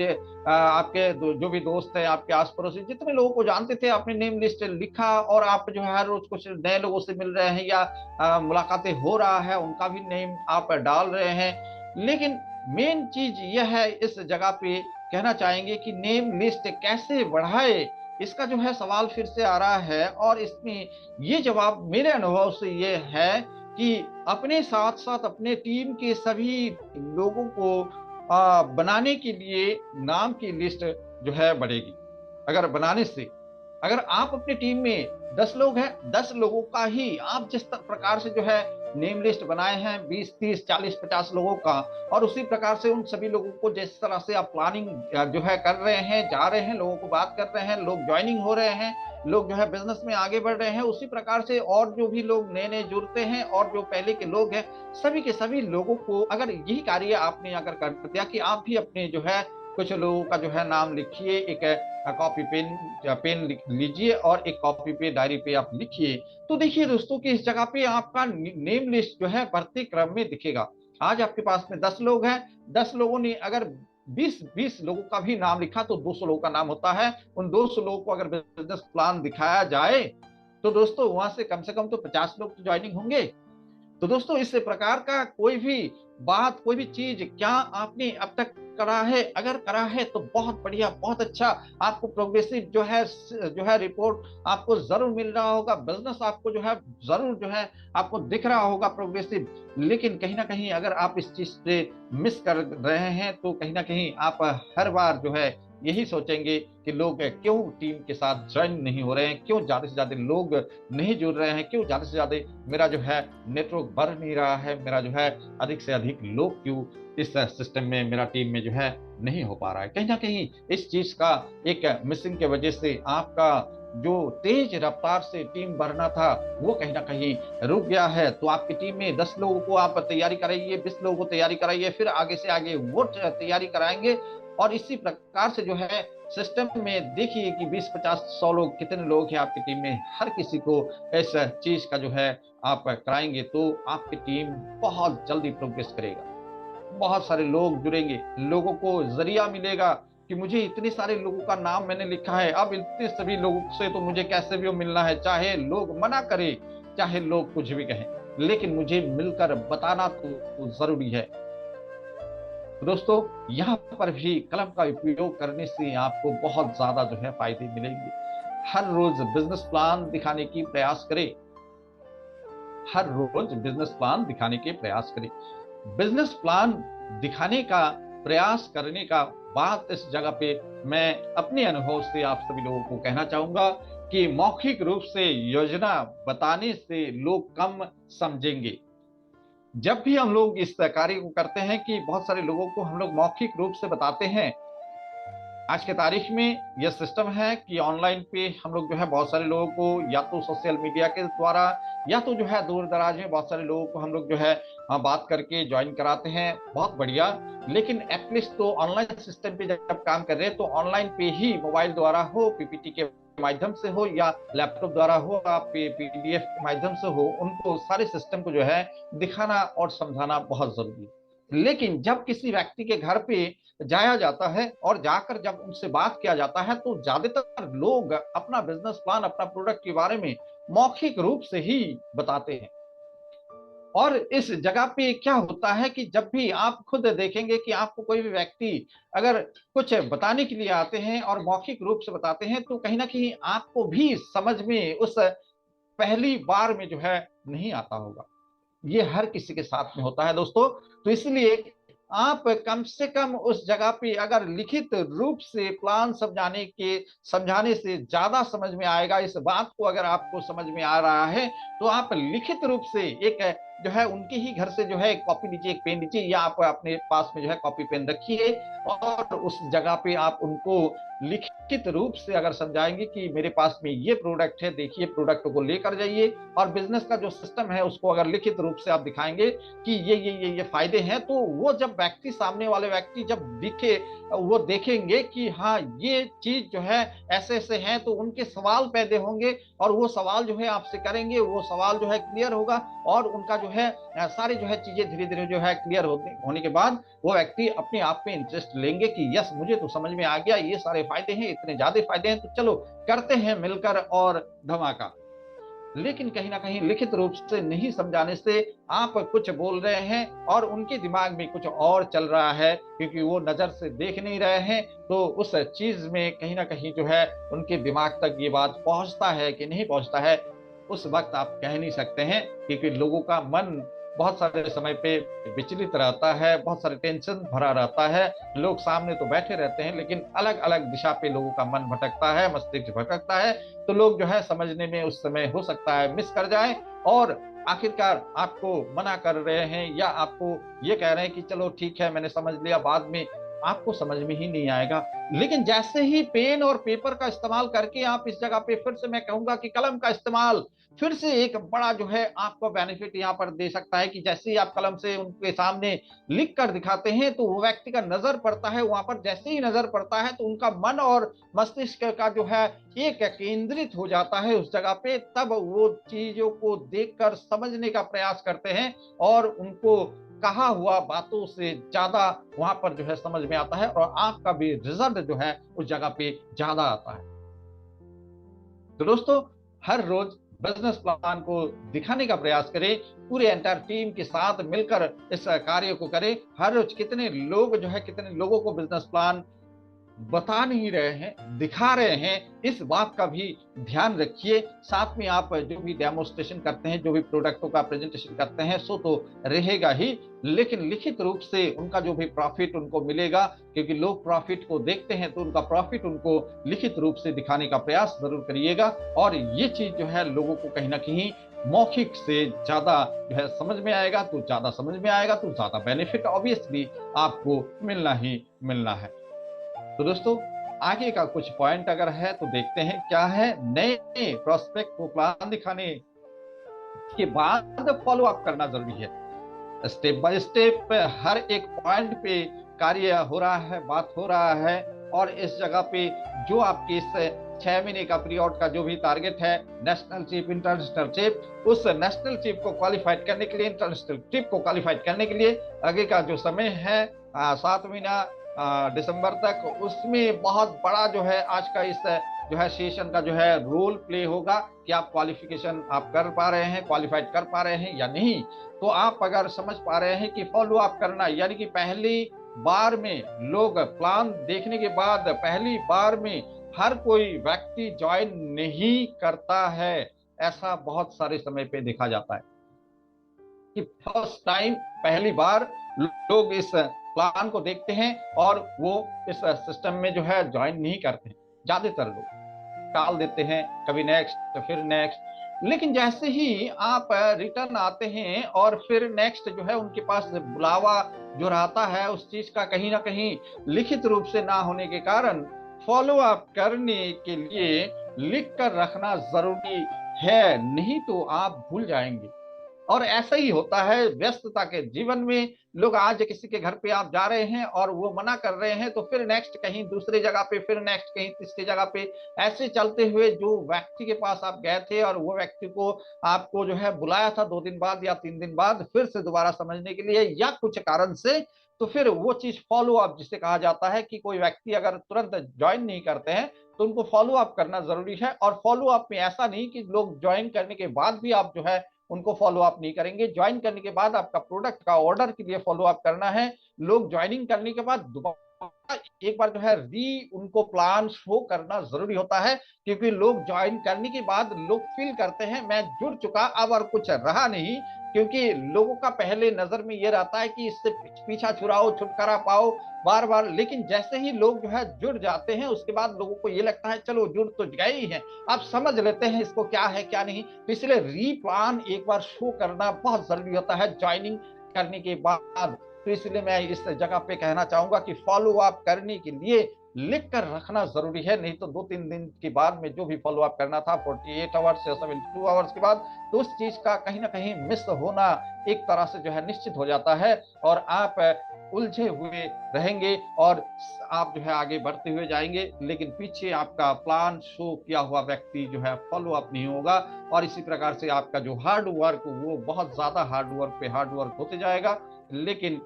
S1: आपके जो भी दोस्त है, आपके आस पड़ोस जितने लोगों को जानते थे, आपने नेम लिस्ट लिखा और आप जो है हर रोज कुछ नए लोगों से मिल रहे हैं या मुलाकातें हो रहा है, उनका भी नेम आप डाल रहे हैं। लेकिन मेन चीज यह है, इस जगह पे कहना चाहेंगे कि नेम लिस्ट कैसे बढ़ाए, इसका जो है सवाल फिर से आ रहा है। और इसमें ये जवाब मेरे अनुभव से ये है कि अपने साथ साथ अपने टीम के सभी लोगों को बनाने के लिए नाम की लिस्ट जो है बढ़ेगी। अगर बनाने से, अगर आप अपनी टीम में 10 लोग हैं, 10 लोगों का ही आप जिस प्रकार से जो है नेम लिस्ट बनाए हैं 20 30 40 50 लोगों का, और उसी प्रकार से उन सभी लोगों को जिस तरह से आप प्लानिंग जो है कर रहे हैं, जा रहे हैं, लोगों को बात कर रहे हैं, लोग ज्वाइनिंग हो रहे हैं, लोग जो है बिजनेस में आगे बढ़ रहे हैं, उसी प्रकार से और जो भी लोग नए नए जुड़ते हैं और जो पहले के लोग हैं, सभी के सभी लोगों को अगर यही कार्य आपने अगर कर दिया कि आप भी अपने जो है कुछ लोगों का जो है नाम लिखिए, एक कॉपी पेन लीजिए और एक कॉपी पे डायरी पे आप लिखिए, तो देखिए दोस्तों कि इस जगह पे आपका नेम लिस्ट जो है बढ़ते क्रम में दिखेगा। आज आपके पास में 10 लोग हैं, 10 लोगों ने अगर 20 लोगों का भी नाम लिखा तो 200 लोगों का नाम होता है। उन 200 लोगों को अगर बिजनेस प्लान दिखाया जाए तो दोस्तों वहां से कम तो 50 लोग तो ज्वाइनिंग होंगे। तो दोस्तों इस प्रकार का कोई भी बात, कोई भी चीज क्या आपने अब तक करा है, अगर करा है तो बहुत बढ़िया, बहुत अच्छा। आपको प्रोग्रेसिव जो है रिपोर्ट आपको जरूर मिल रहा होगा, बिजनेस आपको जो है जरूर जो है आपको दिख रहा होगा प्रोग्रेसिव। लेकिन कहीं ना कहीं अगर आप इस चीज से मिस कर रहे हैं तो कहीं ना कहीं आप हर बार जो है यही सोचेंगे कि लोग क्यों टीम के साथ ज्वाइन नहीं हो रहे हैं, क्यों ज्यादा से ज्यादा लोग नहीं जुड़ रहे हैं, क्यों ज्यादा से ज्यादा मेरा जो है नेटवर्क बढ़ नहीं रहा है, मेरा जो है अधिक से अधिक लोग क्यों इस सिस्टम में, मेरा टीम में जो है नहीं हो पा रहा है। कहीं ना कहीं इस चीज का एक मिसिंग के वजह से आपका जो तेज रफ्तार से टीम बढ़ना था वो कहीं ना कहीं रुक गया है। तो आपकी टीम में 10 लोगों को आप तैयारी कराइए, 20 लोगों को तैयारी कराइए, फिर आगे से आगे वो तैयारी कराएंगे। और इसी प्रकार से जो है सिस्टम में देखिए कि 20, 50, 100 लोग, कितने लोग हैं आपकी टीम में, हर किसी को इस चीज का जो है आप कराएंगे तो आपकी टीम बहुत जल्दी प्रोग्रेस करेगा। बहुत सारे लोग जुड़ेंगे, लोगों को जरिया मिलेगा कि मुझे इतने सारे लोगों का नाम मैंने लिखा है, अब इतने सभी लोगों से तो मुझे कैसे भी मिलना है, चाहे लोग मना करें, चाहे लोग कुछ भी कहें, लेकिन मुझे मिलकर बताना तो जरूरी है। तो दोस्तों यहाँ पर भी कलम का उपयोग करने से आपको बहुत ज्यादा जो है फायदे मिलेंगे। हर रोज बिजनेस प्लान दिखाने की प्रयास करें, हर रोज बिजनेस प्लान दिखाने के प्रयास करें। बिजनेस प्लान दिखाने का प्रयास करने का बात इस जगह पे मैं अपने अनुभव से आप सभी लोगों को कहना चाहूंगा कि मौखिक रूप से योजना बताने से लोग कम समझेंगे। जब भी हम लोग इस कार्य को करते हैं कि बहुत सारे लोगों को हम लोग मौखिक रूप से बताते हैं, आज के तारीख में यह सिस्टम है कि ऑनलाइन पे हम लोग जो है बहुत सारे लोगों को या तो सोशल मीडिया के द्वारा या तो जो है दूर दराज में बहुत सारे लोगों को हम लोग जो है बात करके ज्वाइन कराते हैं, बहुत बढ़िया। लेकिन एटलीस्ट तो ऑनलाइन सिस्टम पे जब काम कर रहे हैं तो ऑनलाइन पे ही मोबाइल द्वारा हो, पीपीटी के माध्यम से हो या लैपटॉप द्वारा हो, आप पीडीएफ के माध्यम से हो, उनको सारे सिस्टम को जो है दिखाना और समझाना बहुत जरूरी है। लेकिन जब किसी व्यक्ति के घर पे जाया जाता है और जाकर जब उनसे बात किया जाता है तो ज्यादातर लोग अपना बिजनेस प्लान, अपना प्रोडक्ट के बारे में मौखिक रूप से ही बताते हैं। और इस जगह पे क्या होता है कि जब भी आप खुद देखेंगे कि आपको कोई भी व्यक्ति अगर कुछ बताने के लिए आते हैं और मौखिक रूप से बताते हैं तो कहीं ना कहीं आपको भी समझ में उस पहली बार में जो है नहीं आता होगा। ये हर किसी के साथ में होता है दोस्तों। तो इसलिए आप कम से कम उस जगह पे अगर लिखित रूप से प्लान समझाने से ज्यादा समझ में आएगा, इस बात को अगर आपको समझ में आ रहा है तो आप लिखित रूप से एक जो है उनके ही घर से जो है एक कॉपी लीजिए, एक पेन लीजिए, या आप अपने पास में जो है कॉपी पेन रखिए और उस जगह पे आप उनको लिखित रूप से अगर समझाएंगे कि मेरे पास में ये प्रोडक्ट है, देखिए प्रोडक्ट को लेकर जाइए, और बिजनेस का जो सिस्टम है उसको अगर लिखित रूप से आप दिखाएंगे कि ये फायदे हैं, तो वो जब व्यक्ति, सामने वाले व्यक्ति जब दिखे, वो देखेंगे कि हाँ ये चीज जो है ऐसे ऐसे हैं, तो उनके सवाल पैदा होंगे और वो सवाल जो है आपसे करेंगे, वो सवाल जो है क्लियर होगा और उनका जो है सारी जो है चीजें धीरे धीरे जो है क्लियर होने के बाद वो व्यक्ति अपने आप में इंटरेस्ट लेंगे कि यस मुझे तो समझ में आ गया, ये सारे फायदे हैं, इतने ज्यादा फायदे हैं, तो चलो करते हैं मिलकर और धमाका। लेकिन कहीं ना कहीं लिखित रूप से नहीं समझाने से आप कुछ बोल रहे हैं और उनके दिमाग में कुछ और चल रहा है, क्योंकि वो नजर से देख नहीं रहे हैं। तो उस चीज में कहीं ना कहीं जो है उनके दिमाग तक ये बात पहुंचता है कि नहीं पहुंचता है, उस वक्त आप कह नहीं सकते हैं, क्योंकि लोगों का मन बहुत सारे समय पे विचलित रहता है, बहुत सारे टेंशन भरा रहता है। लोग सामने तो बैठे रहते हैं लेकिन अलग अलग दिशा पे लोगों का मन भटकता है, मस्तिष्क भटकता है। तो लोग जो है समझने में उस समय हो सकता है मिस कर जाए और आखिरकार आपको मना कर रहे हैं या आपको ये कह रहे हैं कि चलो ठीक है मैंने समझ लिया, बाद में आपको समझ में ही नहीं आएगा। लेकिन जैसे ही पेन और पेपर का इस्तेमाल करके आप इस जगह पे, फिर से मैं कहूंगा कि कलम का इस्तेमाल फिर से एक बड़ा जो है आपको बेनिफिट यहाँ पर दे सकता है कि जैसे ही आप कलम से उनके सामने लिख कर दिखाते हैं तो वो व्यक्ति का नजर पड़ता है वहां पर, जैसे ही नजर पड़ता है तो उनका मन और मस्तिष्क का जो है एक केंद्रित हो जाता है उस जगह पे, तब वो चीजों को देखकर समझने का प्रयास करते हैं और उनको कहा हुआ बातों से ज्यादा वहां पर जो है समझ में आता है और आपका भी रिजल्ट जो है उस जगह पे ज्यादा आता है। तो दोस्तों हर रोज बिजनेस प्लान को दिखाने का प्रयास करें, पूरे एंटायर टीम के साथ मिलकर इस कार्य को करें। हर रोज कितने लोग जो है, कितने लोगों को बिजनेस प्लान बता नहीं रहे हैं, दिखा रहे हैं, इस बात का भी ध्यान रखिए। साथ में आप जो भी डेमोस्ट्रेशन करते हैं, जो भी प्रोडक्टों का प्रेजेंटेशन करते हैं, सो तो रहेगा ही, लेकिन लिखित रूप से उनका जो भी प्रॉफिट उनको मिलेगा, क्योंकि लोग प्रॉफिट को देखते हैं, तो उनका प्रॉफिट उनको लिखित रूप से दिखाने का प्रयास जरूर करिएगा। और ये चीज जो है लोगों को कहीं ना कहीं मौखिक से ज्यादा जो है समझ में आएगा, तो ज्यादा समझ में आएगा तो ज्यादा बेनिफिट ऑब्वियसली आपको मिलना ही मिलना है। तो दोस्तों, आगे का कुछ पॉइंट अगर है तो देखते हैं क्या है। नए प्रोस्पेक्ट को प्लान दिखाने के बाद फॉलो अप करना जरूरी है। स्टेप बाय स्टेप हर एक पॉइंट पे कार्य हो रहा है, बात हो रहा है। और इस जगह पे जो आपके इस 6 महीने का पीरियड का जो भी टारगेट है, नेशनल चीफ, इंटरनेशनल चीफ, उस नेशनल चीफ को क्वालिफाइड करने के लिए, इंटरनेशनल चीफ को क्वालिफाइड करने के लिए आगे का जो समय है 7 महीना दिसंबर तक, उसमें बहुत बड़ा जो है आज का इस जो है सेशन का जो है रोल प्ले होगा कि आप क्वालिफिकेशन आप कर पा रहे हैं, क्वालिफाइड कर पा रहे हैं या नहीं। तो आप अगर समझ पा रहे हैं कि फॉलो अप करना, यानी कि पहली बार में लोग प्लान देखने के बाद पहली बार में हर कोई व्यक्ति ज्वाइन नहीं करता है। ऐसा बहुत सारे समय पे देखा जाता है कि फर्स्ट टाइम, पहली बार लोग इस प्लान को देखते हैं और वो इस सिस्टम में जो है ज्वाइन नहीं करते हैं। ज्यादातर लोग टाल देते हैं, कभी नेक्स्ट तो फिर नेक्स्ट। लेकिन जैसे ही आप रिटर्न आते हैं और फिर नेक्स्ट जो है उनके पास बुलावा जो रहता है, उस चीज का कहीं ना कहीं लिखित रूप से ना होने के कारण फॉलो अप करने के लिए लिख कर रखना जरूरी है, नहीं तो आप भूल जाएंगे। और ऐसा ही होता है व्यस्तता के जीवन में। लोग आज किसी के घर पे आप जा रहे हैं और वो मना कर रहे हैं, तो फिर नेक्स्ट कहीं दूसरी जगह पे, फिर नेक्स्ट कहीं तीसरी जगह पे, ऐसे चलते हुए जो व्यक्ति के पास आप गए थे और वो व्यक्ति को आपको जो है बुलाया था 2 दिन बाद या 3 दिन बाद फिर से दोबारा समझने के लिए या कुछ कारण से, तो फिर वो चीज फॉलो अप जिसे कहा जाता है कि कोई व्यक्ति अगर तुरंत ज्वाइन नहीं करते हैं तो उनको फॉलो अप करना जरूरी है। और फॉलो अप में ऐसा नहीं कि लोग ज्वाइन करने के बाद भी आप जो है उनको फॉलो अप नहीं करेंगे। ज्वाइन करने के बाद आपका प्रोडक्ट का ऑर्डर के लिए फॉलो अप करना है। लोग ज्वाइनिंग करने के बाद दोबारा एक बार जो है उनको प्लान शो करना जरूरी होता है, क्योंकि लोग ज्वाइन करने के बाद लोग फील करते हैं मैं जुड़ चुका, अब और कुछ रहा नहीं। क्योंकि लोगों का पहले नजर में ये रहता है कि इससे पीछा छुड़ाओ, छुटकारा पाओ बार बार। लेकिन जैसे ही लोग जो है जुड़ जाते हैं, उसके बाद लोगों को ये लगता है चलो जुड़ तो गए ही हैं, आप समझ लेते हैं इसको क्या है क्या नहीं। तो इसलिए रीप्लान एक बार शो करना बहुत जरूरी होता है ज्वाइनिंग करने के बाद। तो इसलिए मैं इस जगह पे कहना चाहूंगा कि फॉलो अप करने के लिए लिख कर रखना जरूरी है, नहीं तो 2-3 दिन के बाद में जो भी फॉलो अप करना था 48 आवर्स या 72 आवर्स के बाद, तो उस चीज का कहीं ना कहीं मिस होना एक तरह से जो है निश्चित हो जाता है। और आप उलझे हुए रहेंगे और आप जो है आगे बढ़ते हुए जाएंगे, लेकिन पीछे आपका प्लान शो किया हुआ व्यक्ति जो है फॉलो अप नहीं होगा। और इसी प्रकार से आपका जो हार्ड वर्क वो बहुत ज्यादा हार्ड वर्क पे हार्ड वर्क होते जाएगा। लेकिन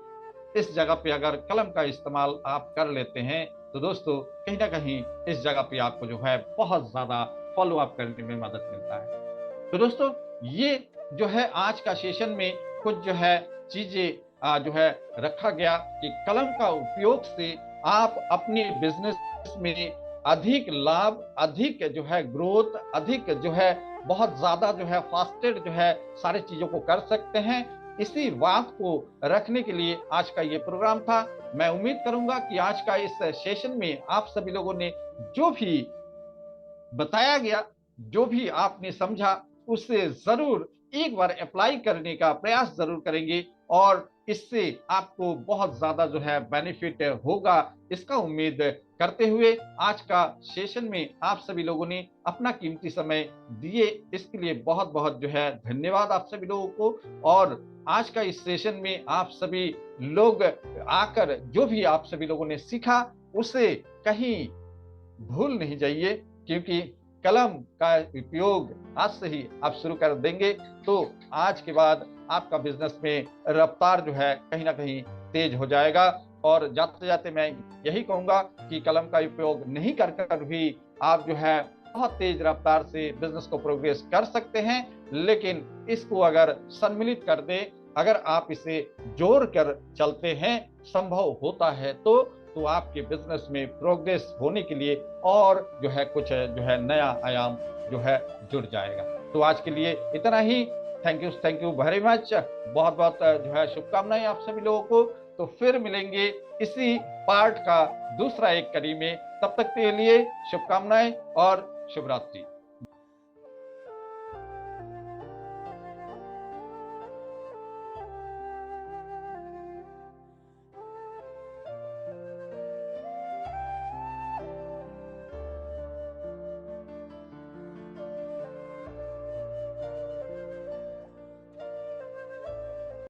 S1: इस जगह पे अगर कलम का इस्तेमाल आप कर लेते हैं तो दोस्तों कहीं ना कहीं इस जगह पे आपको जो है बहुत ज्यादा फॉलो अप करने में मदद मिलता है। तो दोस्तों, ये जो है आज का सेशन में कुछ जो है चीजें जो है रखा गया कि कलम का उपयोग से आप अपने बिजनेस में अधिक लाभ, अधिक जो है ग्रोथ, अधिक जो है बहुत ज्यादा जो है फास्टेड जो है सारी चीजों को कर सकते हैं। इसी बात को रखने के लिए आज का ये प्रोग्राम था। मैं उम्मीद करूंगा कि आज का इस सेशन में आप सभी लोगों ने जो भी बताया गया, जो भी आपने समझा, उससे जरूर एक बार अप्लाई करने का प्रयास जरूर करेंगे और इससे आपको बहुत ज्यादा जो है बेनिफिट होगा, इसका उम्मीद करते हुए आज का सेशन में आप सभी लोगों ने अपना कीमती समय दिए, इसके लिए बहुत बहुत जो है धन्यवाद आप सभी लोगों को। और आज का इस सेशन में आप सभी लोग आकर जो भी आप सभी लोगों ने सीखा उसे कहीं भूल नहीं जाइए, क्योंकि कलम का उपयोग आज से ही आप शुरू कर देंगे तो आज के बाद आपका बिजनेस में रफ्तार जो है कहीं ना कहीं तेज हो जाएगा। और जाते जाते मैं यही कहूंगा कि कलम का उपयोग नहीं कर कर भी आप जो है बहुत तेज रफ्तार से बिजनेस को प्रोग्रेस कर सकते हैं, लेकिन इसको अगर सम्मिलित कर दे, अगर आप इसे जोड़ कर चलते हैं, संभव होता है तो आपके बिजनेस में प्रोग्रेस होने के लिए और जो है कुछ जो है नया आयाम जो है जुड़ जाएगा। तो आज के लिए इतना ही। Thank you very much. बहुत बहुत जो है शुभकामनाएं आप सभी लोगों को। तो फिर मिलेंगे इसी पार्ट का दूसरा एक कड़ी में। तब तक के लिए शुभकामनाएं और शुभ रात्रि।